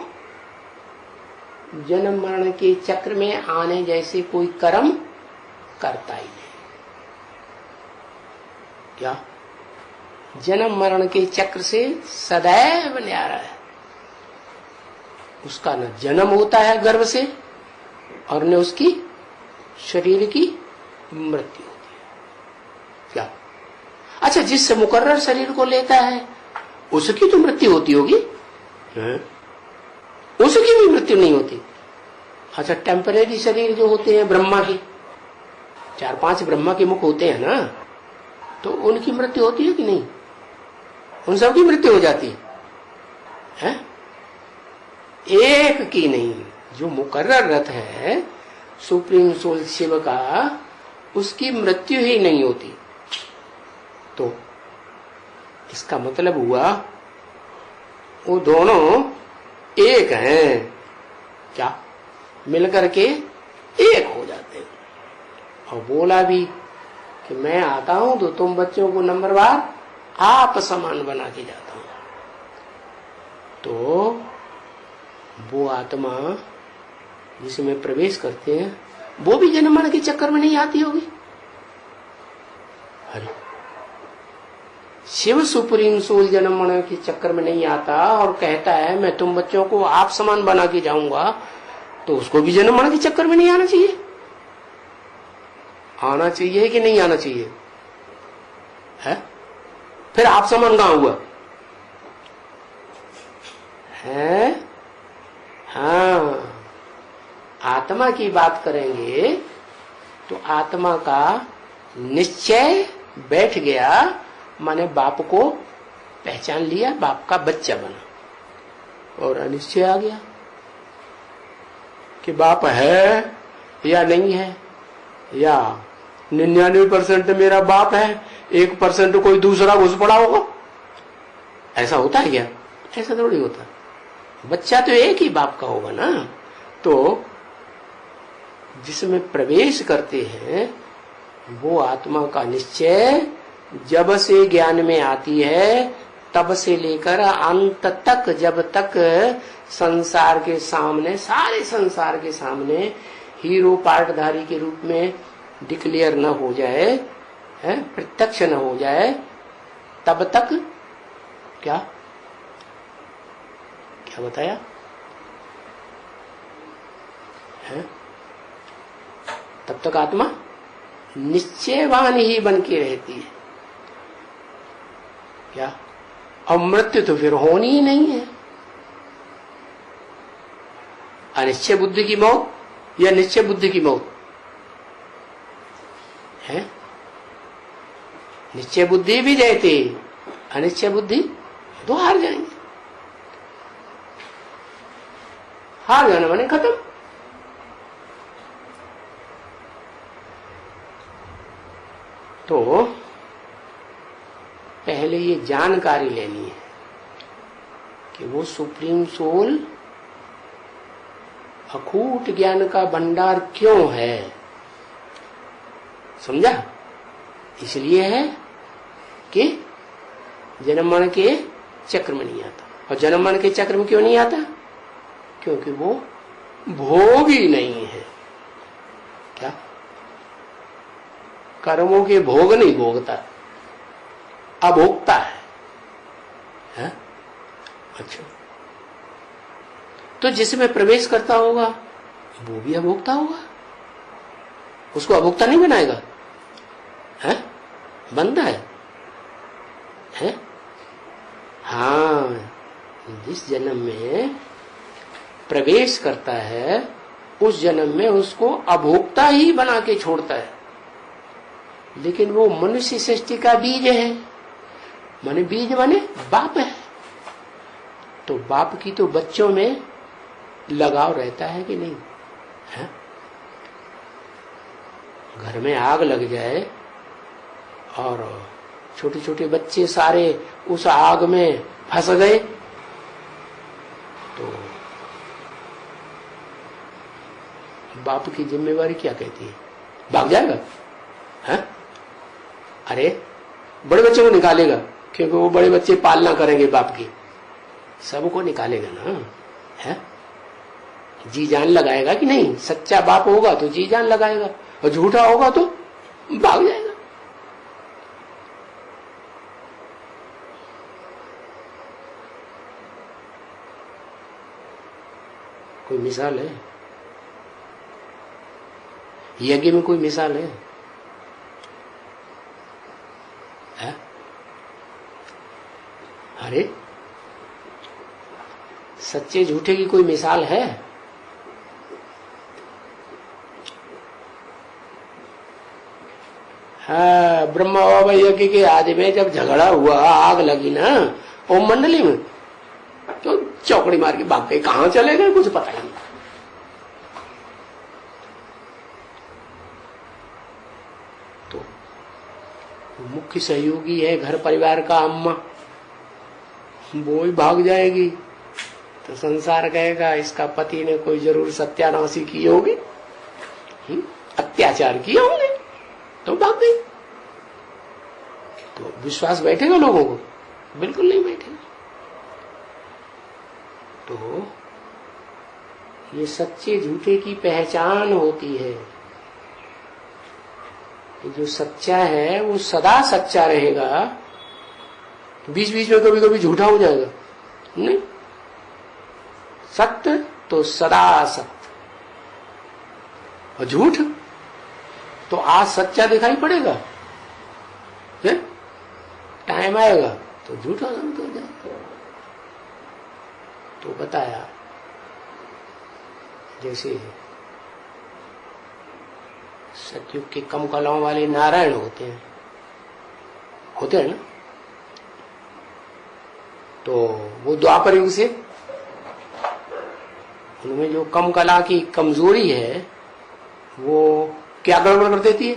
जन्म मरण के चक्र में आने जैसे कोई कर्म करता ही नहीं। क्या जन्म मरण के चक्र से सदैव न्यारा है। उसका न जन्म होता है गर्भ से और न उसकी शरीर की मृत्यु होती है। क्या? अच्छा, जिससे मुकर्रर शरीर को लेता है उसकी तो मृत्यु होती होगी, उसकी भी मृत्यु नहीं होती। अच्छा, टेम्परेरी शरीर जो होते हैं ब्रह्मा के, 4-5 ब्रह्मा के मुख होते हैं ना, तो उनकी मृत्यु होती है कि नहीं? उन सबकी मृत्यु हो जाती है? एक की नहीं। जो मुकर्रर रथ है सुप्रीम सोल शिव का, उसकी मृत्यु ही नहीं होती। तो इसका मतलब हुआ वो दोनों एक हैं। क्या? मिलकर के एक हो जाते हैं। और बोला भी कि मैं आता हूं तो तुम बच्चों को नंबरवार आप समान बना के जाता हूं। तो वो आत्मा जिसमें प्रवेश करते हैं वो भी जन्म मरण के चक्कर में नहीं आती होगी। अरे शिव सुप्रीम सोल जन्म मरण के चक्कर में नहीं आता और कहता है मैं तुम बच्चों को आप समान बना के जाऊंगा, तो उसको भी जन्म मरण के चक्कर में नहीं आना चाहिए? आना चाहिए कि नहीं आना चाहिए? है? फिर आप समान कहां हुआ है? हाँ, आत्मा की बात करेंगे तो आत्मा का निश्चय बैठ गया, माने बाप को पहचान लिया, बाप का बच्चा बना। और अनिश्चय आ गया कि बाप है या नहीं है, या 99% मेरा बाप है, 1% कोई दूसरा घुस पड़ा होगा। ऐसा होता है क्या? ऐसा थोड़ी होता। बच्चा तो एक ही बाप का होगा ना। तो जिसमें प्रवेश करते हैं वो आत्मा का निश्चय जब से ज्ञान में आती है तब से लेकर अंत तक, जब तक संसार के सामने, सारे संसार के सामने हीरो पार्टधारी के रूप में डिक्लेयर न हो जाए, है, प्रत्यक्ष न हो जाए, तब तक क्या क्या बताया है? तब तक आत्मा निश्चयवान ही बन के रहती है। क्या? और मृत्यु तो फिर होनी ही नहीं है। अनिश्चय बुद्धि की मौत या निश्चय बुद्धि की मौत है? निश्चय बुद्धि भी रहती, अनिश्चय बुद्धि तो हार जाएंगे। हार जाना माने खत्म। तो पहले ये जानकारी लेनी है कि वो सुप्रीम सोल अखूट ज्ञान का भंडार क्यों है। समझा? इसलिए है कि जन्म मरण के चक्र में नहीं आता। और जन्म मरण के चक्र में क्यों नहीं आता? क्योंकि वो भोग ही नहीं है। क्या? कर्मों के भोग नहीं भोगता, अभोक्ता है? अच्छा, तो जिसमें प्रवेश करता होगा वो भी अभोक्ता होगा, उसको अभोक्ता नहीं बनाएगा? है? बनता है? हाँ, जिस जन्म में प्रवेश करता है उस जन्म में उसको अभोक्ता ही बना के छोड़ता है। लेकिन वो मनुष्य सृष्टि का बीज है, माने बीज माने बाप है। तो बाप की तो बच्चों में लगाव रहता है कि नहीं है? घर में आग लग जाए और छोटे छोटे बच्चे सारे उस आग में फंस गए तो बाप की जिम्मेवारी क्या कहती है? भाग जाएगा? है? अरे बड़े बच्चे को निकालेगा, क्योंकि वो बड़े बच्चे पालना करेंगे बाप की, सबको निकालेगा ना। है? जी जान लगाएगा कि नहीं? सच्चा बाप होगा तो जी जान लगाएगा, और झूठा होगा तो भाग जाएगा। कोई मिसाल है? यज्ञ में कोई मिसाल है? अरे सच्चे झूठे की कोई मिसाल है? हाँ, ब्रह्मा बाबा यज्ञ के आदि में जब झगड़ा हुआ, आग लगी ना ओम मंडली में, तो चौकड़ी मार के भाग गए, कहां चले गए कुछ पता नहीं। तो मुख्य सहयोगी है घर परिवार का अम्मा, वो ही भाग जाएगी तो संसार कहेगा इसका पति ने कोई जरूर सत्यानाशी की होगी, अत्याचार किए होंगे, तो भाग गई। तो विश्वास बैठेगा लोगों को? बिल्कुल नहीं बैठेगा। तो ये सच्चे झूठे की पहचान होती है। जो सच्चा है वो सदा सच्चा रहेगा, बीच बीच में कभी कभी झूठा हो जाएगा नहीं। सत्य तो सदा सत्य, और झूठ तो आज सच्चा दिखाई पड़ेगा, टाइम आएगा तो झूठा हो जाएगा। तो बताया जैसे सतयुग के कम कलाओं वाले नारायण होते हैं ना, तो वो द्वापर युग से उनमें जो कम कला की कमजोरी है वो क्या गड़बड़ कर देती है?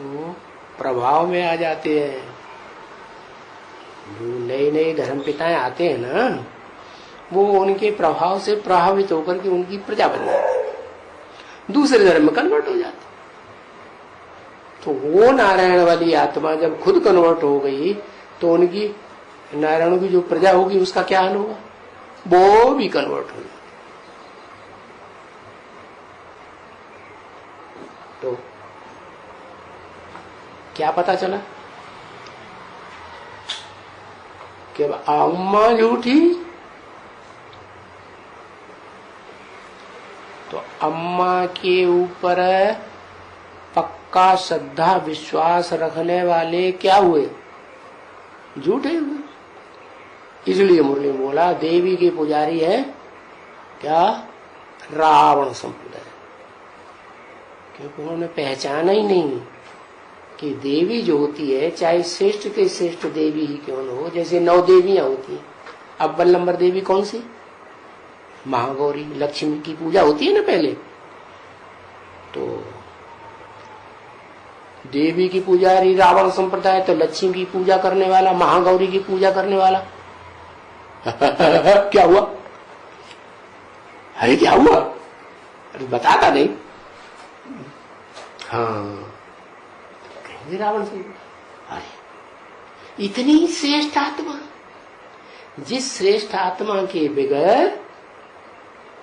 वो प्रभाव में आ जाते हैं। जो नए नए धर्मपिताएं आते हैं ना, वो उनके प्रभाव से प्रभावित होकर के उनकी प्रजा बन जाती है, दूसरे धर्म में कन्वर्ट हो जाती। तो वो नारायण वाली आत्मा जब खुद कन्वर्ट हो गई तो उनकी नारायणों की जो प्रजा होगी उसका क्या हाल होगा? वो भी कन्वर्ट हो जाती। तो क्या पता चला कि अम्मा झूठी तो अम्मा के ऊपर पक्का श्रद्धा विश्वास रखने वाले क्या हुए? झूठे हुए। इसलिए मुरली में बोला देवी के पुजारी है क्या? रावण संप्रदाय, क्योंकि उन्होंने पहचाना ही नहीं कि देवी जो होती है चाहे श्रेष्ठ के श्रेष्ठ देवी ही क्यों न हो, जैसे 9 देवियां होती हैं, अव्वल नंबर देवी कौन सी? महागौरी, लक्ष्मी की पूजा होती है ना पहले। तो देवी की पुजारी रावण संप्रदाय, तो लक्ष्मी की पूजा करने वाला, महागौरी की पूजा करने वाला क्या हुआ? अरे क्या हुआ? अरे बताता नहीं। हाँ, रावण से अरे इतनी श्रेष्ठ आत्मा, जिस श्रेष्ठ आत्मा के बगैर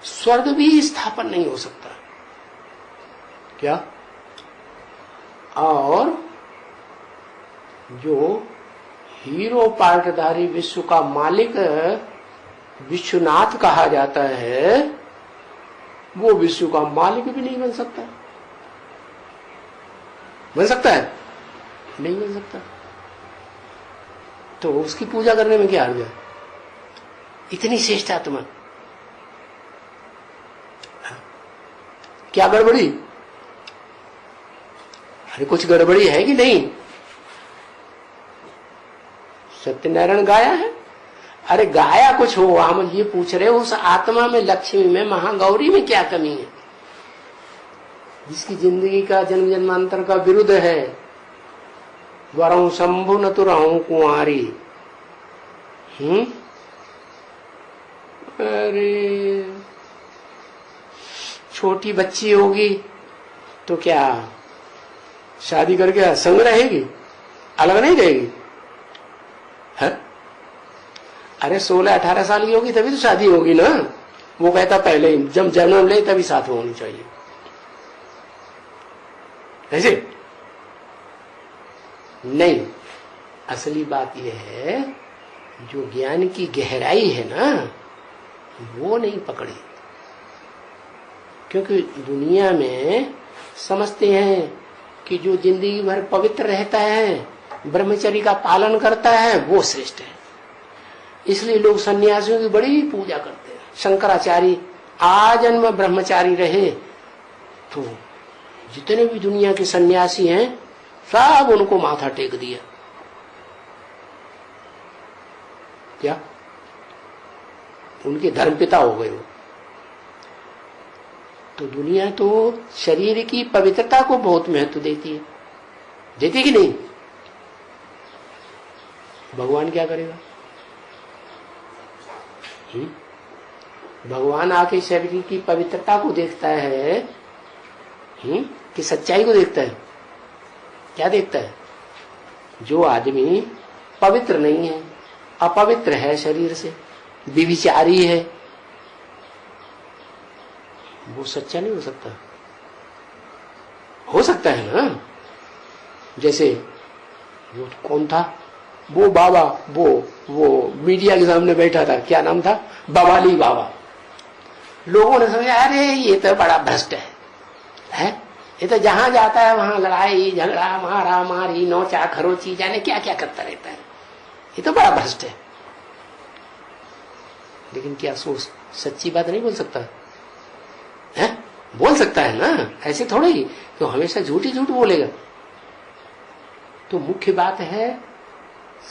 स्वर्ग भी स्थापन नहीं हो सकता। क्या? और जो हीरो पार्टधारी विश्व का मालिक विश्वनाथ कहा जाता है, वो विश्व का मालिक भी नहीं बन सकता। बन सकता है? नहीं बन सकता। तो उसकी पूजा करने में क्या हर्ज है? इतनी श्रेष्ठ आत्मा, क्या गड़बड़ी? अरे कुछ गड़बड़ी है कि नहीं? सत्यनारायण गाया है। अरे गाया कुछ हो, हम ये पूछ रहे हो उस आत्मा में, लक्ष्मी में, महागौरी में क्या कमी है, जिसकी जिंदगी का जन्म जन्मांतर का विरुद्ध है। वरऊ शंभु न तो रहूं कुंवारी। अरे छोटी बच्ची होगी तो क्या शादी करके संग रहेगी, अलग नहीं रहेगी? है? अरे 16-18 साल की होगी तभी तो शादी होगी ना। वो कहता पहले ही जब जन्म ले तभी साथ में होनी चाहिए, ऐसे नहीं। असली बात यह है जो ज्ञान की गहराई है ना, वो नहीं पकड़ी। क्योंकि दुनिया में समझते हैं कि जो जिंदगी भर पवित्र रहता है, ब्रह्मचर्य का पालन करता है, वो श्रेष्ठ है। इसलिए लोग सन्यासियों की बड़ी पूजा करते हैं। शंकराचार्य आजन्म ब्रह्मचारी रहे तो जितने भी दुनिया के सन्यासी हैं सब उनको माथा टेक दिया। क्या उनके धर्मपिता हो गए वो। तो दुनिया तो शरीर की पवित्रता को बहुत महत्व देती है, देती कि नहीं? भगवान क्या करेगा? भगवान आके शरीर की पवित्रता को देखता है कि सच्चाई को देखता है? क्या देखता है? जो आदमी पवित्र नहीं है, अपवित्र है, शरीर से व्यभिचारी है, वो सच्चा नहीं हो सकता। हो सकता है ना? जैसे वो कौन था वो बाबा, वो मीडिया के सामने बैठा था, क्या नाम था? बवाली बाबा। लोगों ने समझा अरे ये तो बड़ा भ्रष्ट है? ये तो जहां जाता है वहां लड़ाई झगड़ा मारा मारी नोचा खरोची जाने क्या क्या करता रहता है, ये तो बड़ा भ्रष्ट है। लेकिन क्या सोच सच्ची बात नहीं बोल सकता है? बोल सकता है ना, ऐसे थोड़े ही तो हमेशा झूठ ही झूठ बोलेगा। तो मुख्य बात है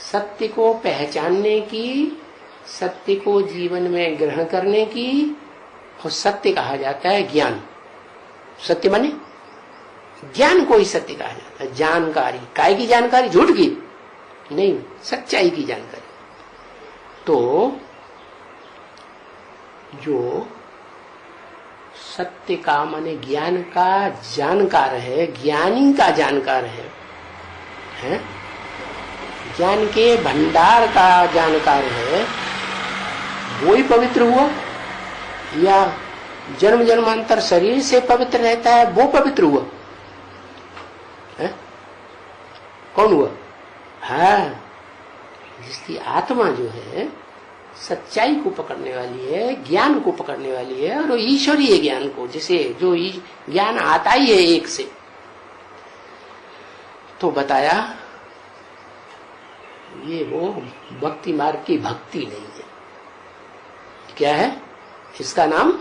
सत्य को पहचानने की, सत्य को जीवन में ग्रहण करने की, और सत्य कहा जाता है ज्ञान। सत्य माने ज्ञान को ही सत्य कहा जाता है। जानकारी, काय की जानकारी? झूठ की नहीं, सच्चाई की जानकारी। तो जो सत्य का माने ज्ञान का जानकार है, ज्ञानी का जानकार है? ज्ञान के भंडार का जानकार है, वो ही पवित्र हुआ, या जन्म जन्मांतर शरीर से पवित्र रहता है वो पवित्र हुआ? कौन हुआ? जिसकी आत्मा जो है सच्चाई को पकड़ने वाली है, ज्ञान को पकड़ने वाली है, और ईश्वरीय ज्ञान को, जिसे जो ज्ञान आता ही है एक से। तो बताया ये वो भक्ति मार्ग की भक्ति नहीं है। क्या है? इसका नाम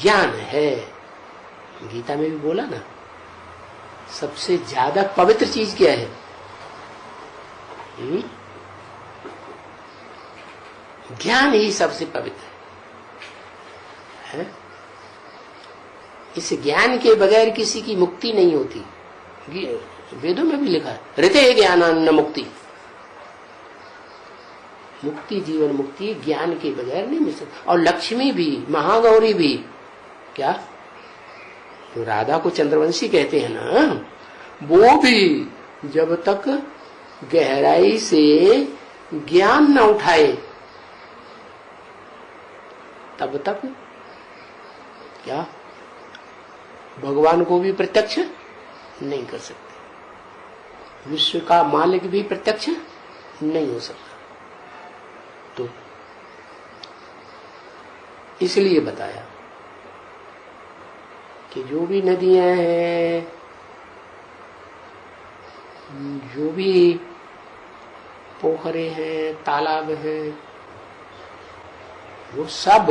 ज्ञान है। गीता में भी बोला ना, सबसे ज्यादा पवित्र चीज क्या है? ज्ञान ही सबसे पवित्र है। इस ज्ञान के बगैर किसी की मुक्ति नहीं होती। वेदों में भी लिखा है ऋते ज्ञानान्न मुक्ति। मुक्ति, जीवन मुक्ति ज्ञान के बगैर नहीं मिल सकती। और लक्ष्मी भी, महागौरी भी, क्या तो राधा को चंद्रवंशी कहते हैं ना, वो भी जब तक गहराई से ज्ञान न उठाए तब तक क्या भगवान को भी प्रत्यक्ष नहीं कर सकते, विश्व का मालिक भी प्रत्यक्ष नहीं हो सकता। तो इसलिए बताया कि जो भी नदियां हैं, जो भी पोखरे हैं, तालाब हैं, वो सब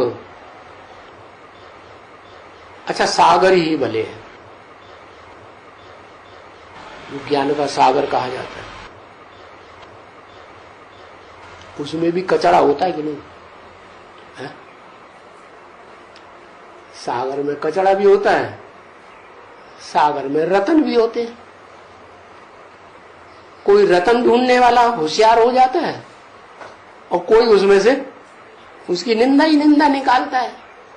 अच्छा सागर ही भले हैं। ज्ञान का सागर कहा जाता है। उसमें भी कचरा होता है कि नहीं? है? सागर में कचरा भी होता है, सागर में रतन भी होते हैं। कोई रतन ढूंढने वाला होशियार हो जाता है और कोई उसमें से उसकी निंदा ही निंदा निकालता है।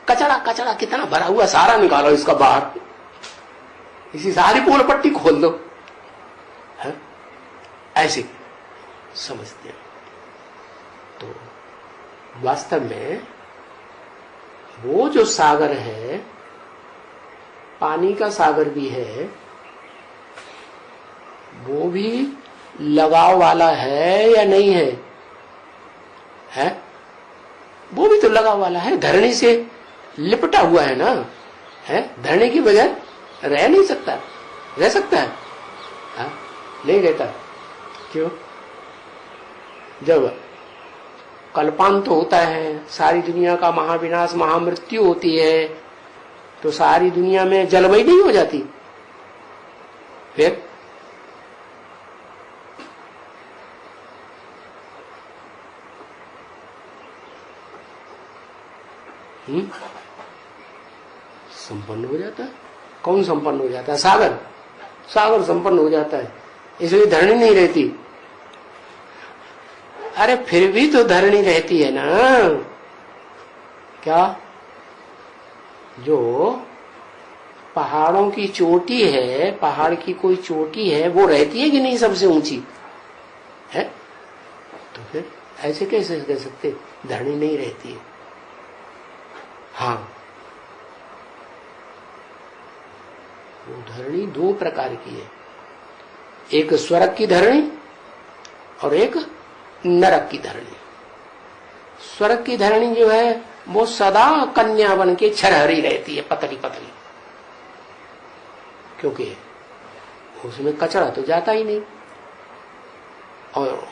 कचरा कचरा कितना भरा हुआ, सारा निकालो इसका बाहर, इसी सारी पूल पट्टी खोल दो, है? ऐसे समझते हैं। तो वास्तव में वो जो सागर है, पानी का सागर भी है, वो भी लगाव वाला है या नहीं है? है? वो भी तो लगाव वाला है, धरनी से लिपटा हुआ है ना, है? धरनी के बगैर रह नहीं सकता। रह सकता है? नहीं रहता। क्यों? जब कल्पांत होता है, सारी दुनिया का महाविनाश महामृत्यु होती है, तो सारी दुनिया में जलमय नहीं हो जाती? फिर संपन्न हो जाता है। कौन संपन्न हो जाता है? सागर। सागर संपन्न हो जाता है, इसलिए धरणी नहीं रहती। अरे फिर भी तो धरणी रहती है ना। क्या? जो पहाड़ों की चोटी है, पहाड़ की कोई चोटी है, वो रहती है कि नहीं सबसे ऊंची है? तो फिर ऐसे कैसे कह सकते धरणी नहीं रहती है? हाँ, वो धरणी दो प्रकार की है, एक स्वर्ग की धरणी और एक नरक की धरणी। स्वर्ग की धरणी जो है वो सदा कन्या बन के छरहरी रहती है, पतली पतली, क्योंकि उसमें कचरा तो जाता ही नहीं। और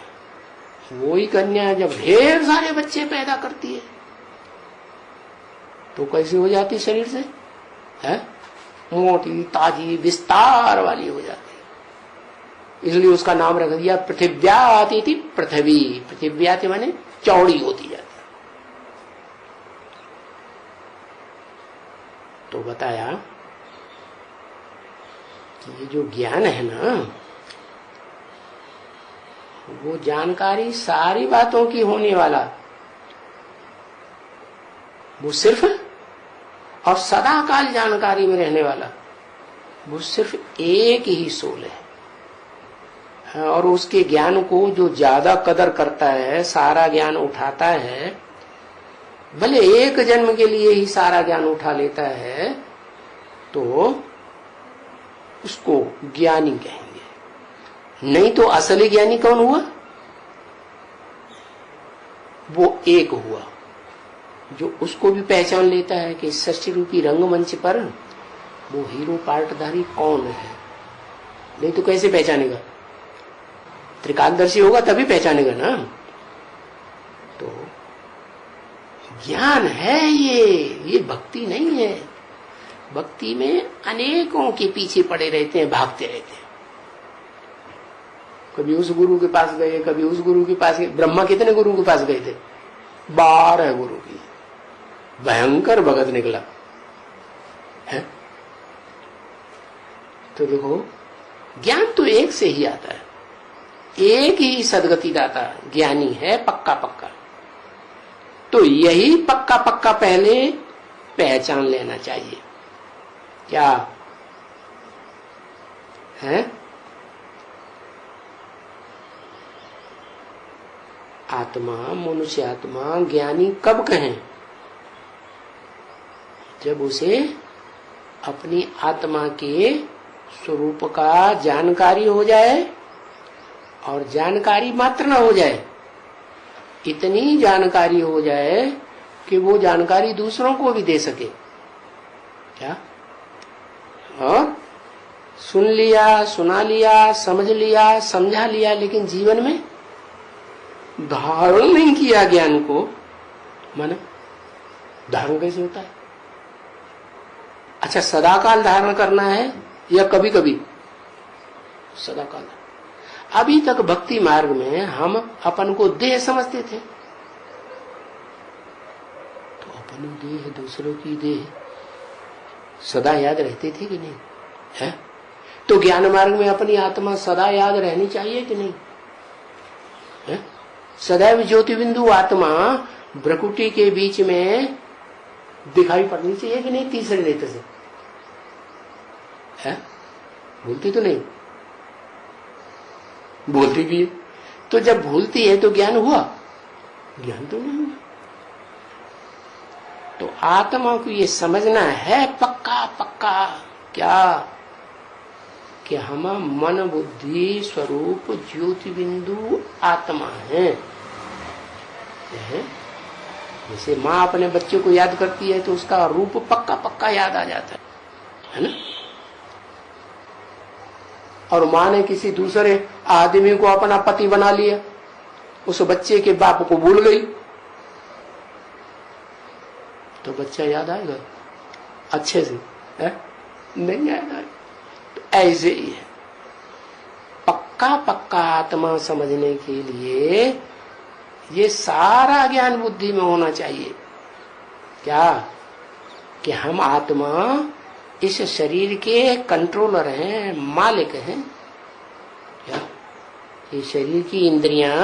वही कन्या जब ढेर सारे बच्चे पैदा करती है तो कैसी हो जाती शरीर से? है मोटी ताजी विस्तार वाली हो जाती। इसलिए उसका नाम रख दिया पृथिव्याति थी। पृथ्वी, पृथिव्याति माने चौड़ी होती जाती। तो बताया कि ये जो ज्ञान है ना, वो जानकारी सारी बातों की होने वाला, वो सिर्फ और सदा काल जानकारी में रहने वाला, वो सिर्फ एक ही सोल है। और उसके ज्ञान को जो ज्यादा कदर करता है, सारा ज्ञान उठाता है, भले एक जन्म के लिए ही सारा ज्ञान उठा लेता है, तो उसको ज्ञानी कहेंगे। नहीं तो असली ज्ञानी कौन हुआ? वो एक हुआ जो उसको भी पहचान लेता है कि सृष्टि रूपी रंगमंच पर वो हीरो पार्टधारी कौन है। नहीं तो कैसे पहचानेगा? त्रिकालदर्शी होगा तभी पहचानेगा ना। तो ज्ञान है ये भक्ति नहीं है। भक्ति में अनेकों के पीछे पड़े रहते हैं, भागते रहते हैं। कभी उस गुरु के पास गए, कभी उस गुरु के पास गए। ब्रह्मा कितने गुरु के पास गए थे? 12 गुरु की। भयंकर भगत निकला है। तो देखो, ज्ञान तो एक से ही आता है, एक ही सदगति दाता ज्ञानी है, पक्का पक्का। तो यही पक्का पक्का पहले पहचान लेना चाहिए। क्या है? आत्मा, मनुष्य आत्मा ज्ञानी कब कहें? जब उसे अपनी आत्मा के स्वरूप का जानकारी हो जाए, और जानकारी मात्र न हो जाए, इतनी जानकारी हो जाए कि वो जानकारी दूसरों को भी दे सके। क्या? और सुन लिया, सुना लिया, समझ लिया, समझा लिया, लेकिन जीवन में धारण नहीं किया ज्ञान को। माने धारण कैसे होता है? अच्छा, सदाकाल धारण करना है या कभी कभी? सदाकाल। अभी तक भक्ति मार्ग में हम अपन को देह समझते थे, तो अपनी देह, दूसरों की देह सदा याद रहते थे कि नहीं है? तो ज्ञान मार्ग में अपनी आत्मा सदा याद रहनी चाहिए कि नहीं है? सदैव ज्योति बिंदु आत्मा भ्रकुटी के बीच में दिखाई पड़नी चाहिए कि नहीं? तीसरे नेत्र से है? भूलती तो नहीं? बोलती भी है। तो जब भूलती है तो ज्ञान हुआ? ज्ञान तो नहीं हुआ। तो आत्मा को ये समझना है पक्का पक्का, क्या कि हम मन बुद्धि स्वरूप ज्योति बिंदु आत्मा है। जैसे माँ अपने बच्चे को याद करती है तो उसका रूप पक्का पक्का याद आ जाता है ना? और माँ ने किसी दूसरे आदमी को अपना पति बना लिया, उस बच्चे के बाप को भूल गई, तो बच्चा याद आएगा अच्छे से, है? नहीं याद आएगा। तो ऐसे ही है, पक्का पक्का आत्मा समझने के लिए ये सारा ज्ञान बुद्धि में होना चाहिए। क्या कि हम आत्मा इस शरीर के कंट्रोलर हैं, मालिक हैं। क्या ये शरीर की इंद्रियां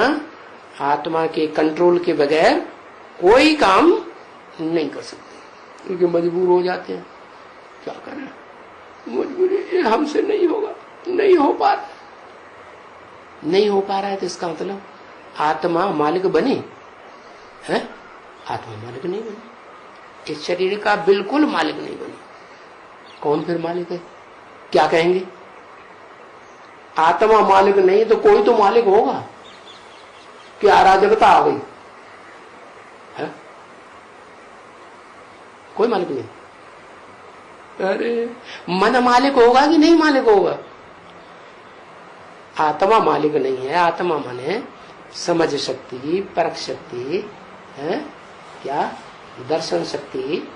आत्मा के कंट्रोल के बगैर कोई काम नहीं कर सकते, क्योंकि मजबूर हो जाते हैं। क्या करें, मजबूरी, ये हमसे नहीं होगा, नहीं हो पा रहा, नहीं हो पा रहा है। तो इसका मतलब आत्मा मालिक बनी है? आत्मा मालिक नहीं बनी, इस शरीर का बिल्कुल मालिक नहीं बनी। कौन फिर मालिक है? क्या कहेंगे? आत्मा मालिक नहीं तो कोई तो मालिक होगा। क्या अराजकता आ गई है? कोई मालिक नहीं। अरे मन मालिक होगा कि नहीं मालिक होगा? आत्मा मालिक नहीं है। आत्मा मन है समझ शक्ति, परख शक्ति है, क्या दर्शन शक्ति,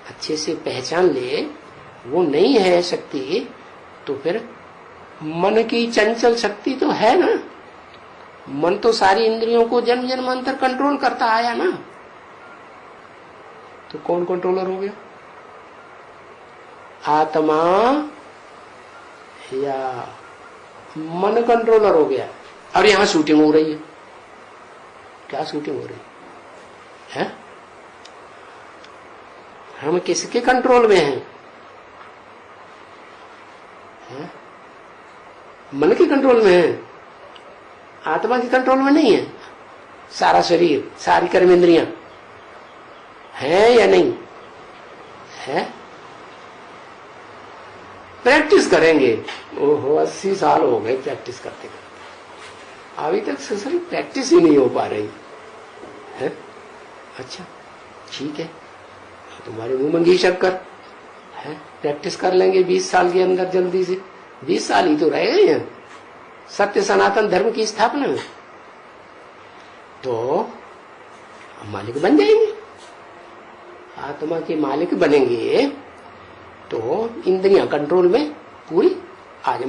अच्छे से पहचान ले, वो नहीं है शक्ति। तो फिर मन की चंचल शक्ति तो है ना। मन तो सारी इंद्रियों को जन्म जन्मांतर कंट्रोल करता आया ना। तो कौन कंट्रोलर हो गया? आत्मा या मन कंट्रोलर हो गया। और यहां शूटिंग हो रही है। क्या शूटिंग हो रही है? हम किसके कंट्रोल में हैं? है? मन के कंट्रोल में है, आत्मा के कंट्रोल में नहीं है। सारा शरीर, सारी कर्मेंद्रियां है या नहीं है? प्रैक्टिस करेंगे। ओहो 80 साल हो गए प्रैक्टिस करते करते, अभी तक सही प्रैक्टिस ही नहीं हो पा रही है। अच्छा ठीक है, तुम्हारे मुंह मंगी शक्कर है, प्रैक्टिस कर लेंगे 20 साल के अंदर, जल्दी से। 20 साल ही तो रह गए हैं सत्य सनातन धर्म की स्थापना में, तो हम मालिक बन जाएंगे। आत्मा के मालिक बनेंगे तो इंद्रियां कंट्रोल में पूरी आ जाए।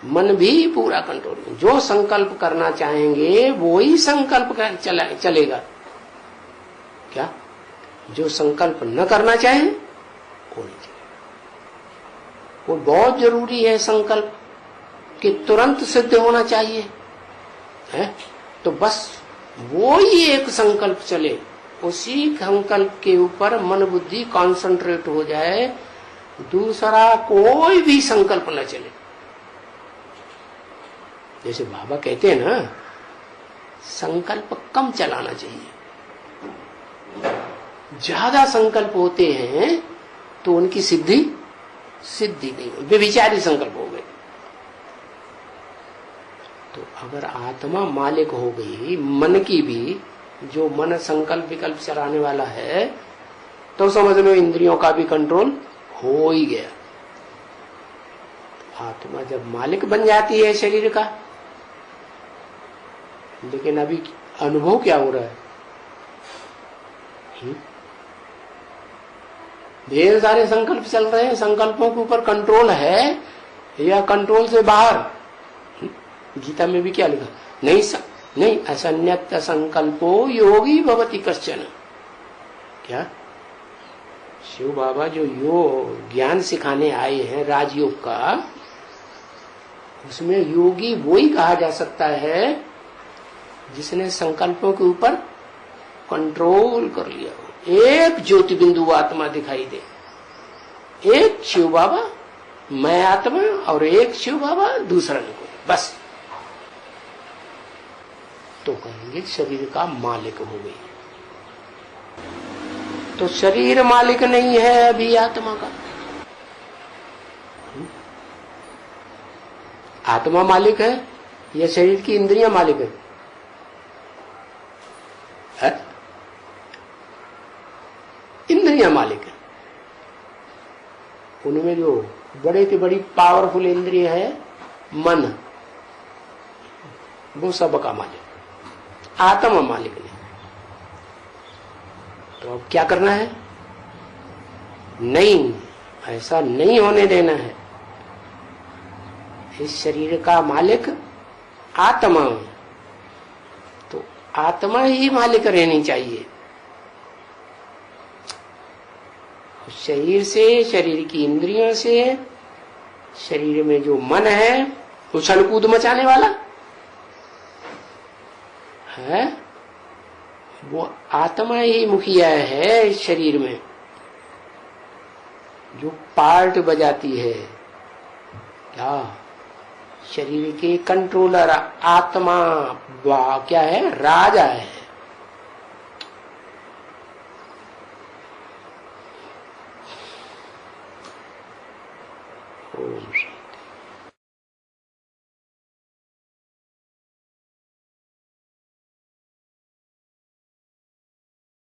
मन भी पूरा कंट्रोल में। जो संकल्प करना चाहेंगे वो ही संकल्प चलेगा। क्या जो संकल्प न करना चाहे वो नहीं चलेगा। वो बहुत जरूरी है संकल्प कि तुरंत सिद्ध होना चाहिए है। तो बस वो ही एक संकल्प चले, उसी संकल्प के ऊपर मन बुद्धि कंसंट्रेट हो जाए, दूसरा कोई भी संकल्प न चले। जैसे बाबा कहते हैं ना, संकल्प कम चलाना चाहिए। ज्यादा संकल्प होते हैं तो उनकी सिद्धि नहीं, व्यभिचारी संकल्प हो गए। तो अगर आत्मा मालिक हो गई मन की भी, जो मन संकल्प विकल्प चलाने वाला है, तो समझ लो इंद्रियों का भी कंट्रोल हो ही गया। आत्मा जब मालिक बन जाती है शरीर का, लेकिन अभी अनुभव क्या हो रहा है? ढेर सारे संकल्प चल रहे हैं। संकल्पों के ऊपर कंट्रोल है या कंट्रोल से बाहर? गीता में भी क्या लिखा? नहीं असन्यत संकल्पो योगी भवति कश्चन। क्या शिव बाबा जो योग ज्ञान सिखाने आए हैं राजयोग का, उसमें योगी वो ही कहा जा सकता है जिसने संकल्पों के ऊपर कंट्रोल कर लिया हो। एक ज्योति बिंदु आत्मा दिखाई दे, एक शिव बाबा मैं आत्मा और एक शिव बाबा दूसरा नहीं कोई, बस तो कहेंगे शरीर का मालिक हो गई। तो शरीर मालिक नहीं है अभी आत्मा का। आत्मा मालिक है या शरीर की इंद्रियां मालिक है? इंद्रियां मालिक है। उनमें जो बड़े से बड़ी पावरफुल इंद्रिय है मन, वो सबका मालिक। आत्मा मालिक नहीं। तो अब क्या करना है? नहीं, ऐसा नहीं होने देना है। इस शरीर का मालिक आत्मा, तो आत्मा ही मालिक रहनी चाहिए। शरीर से, शरीर की इंद्रियों से, शरीर में जो मन है उछल कूद मचाने वाला है, वो आत्मा ही मुखिया है इस शरीर में, जो पार्ट बजाती है। क्या? शरीर के कंट्रोलर आत्मा क्या है? राजा है। ओम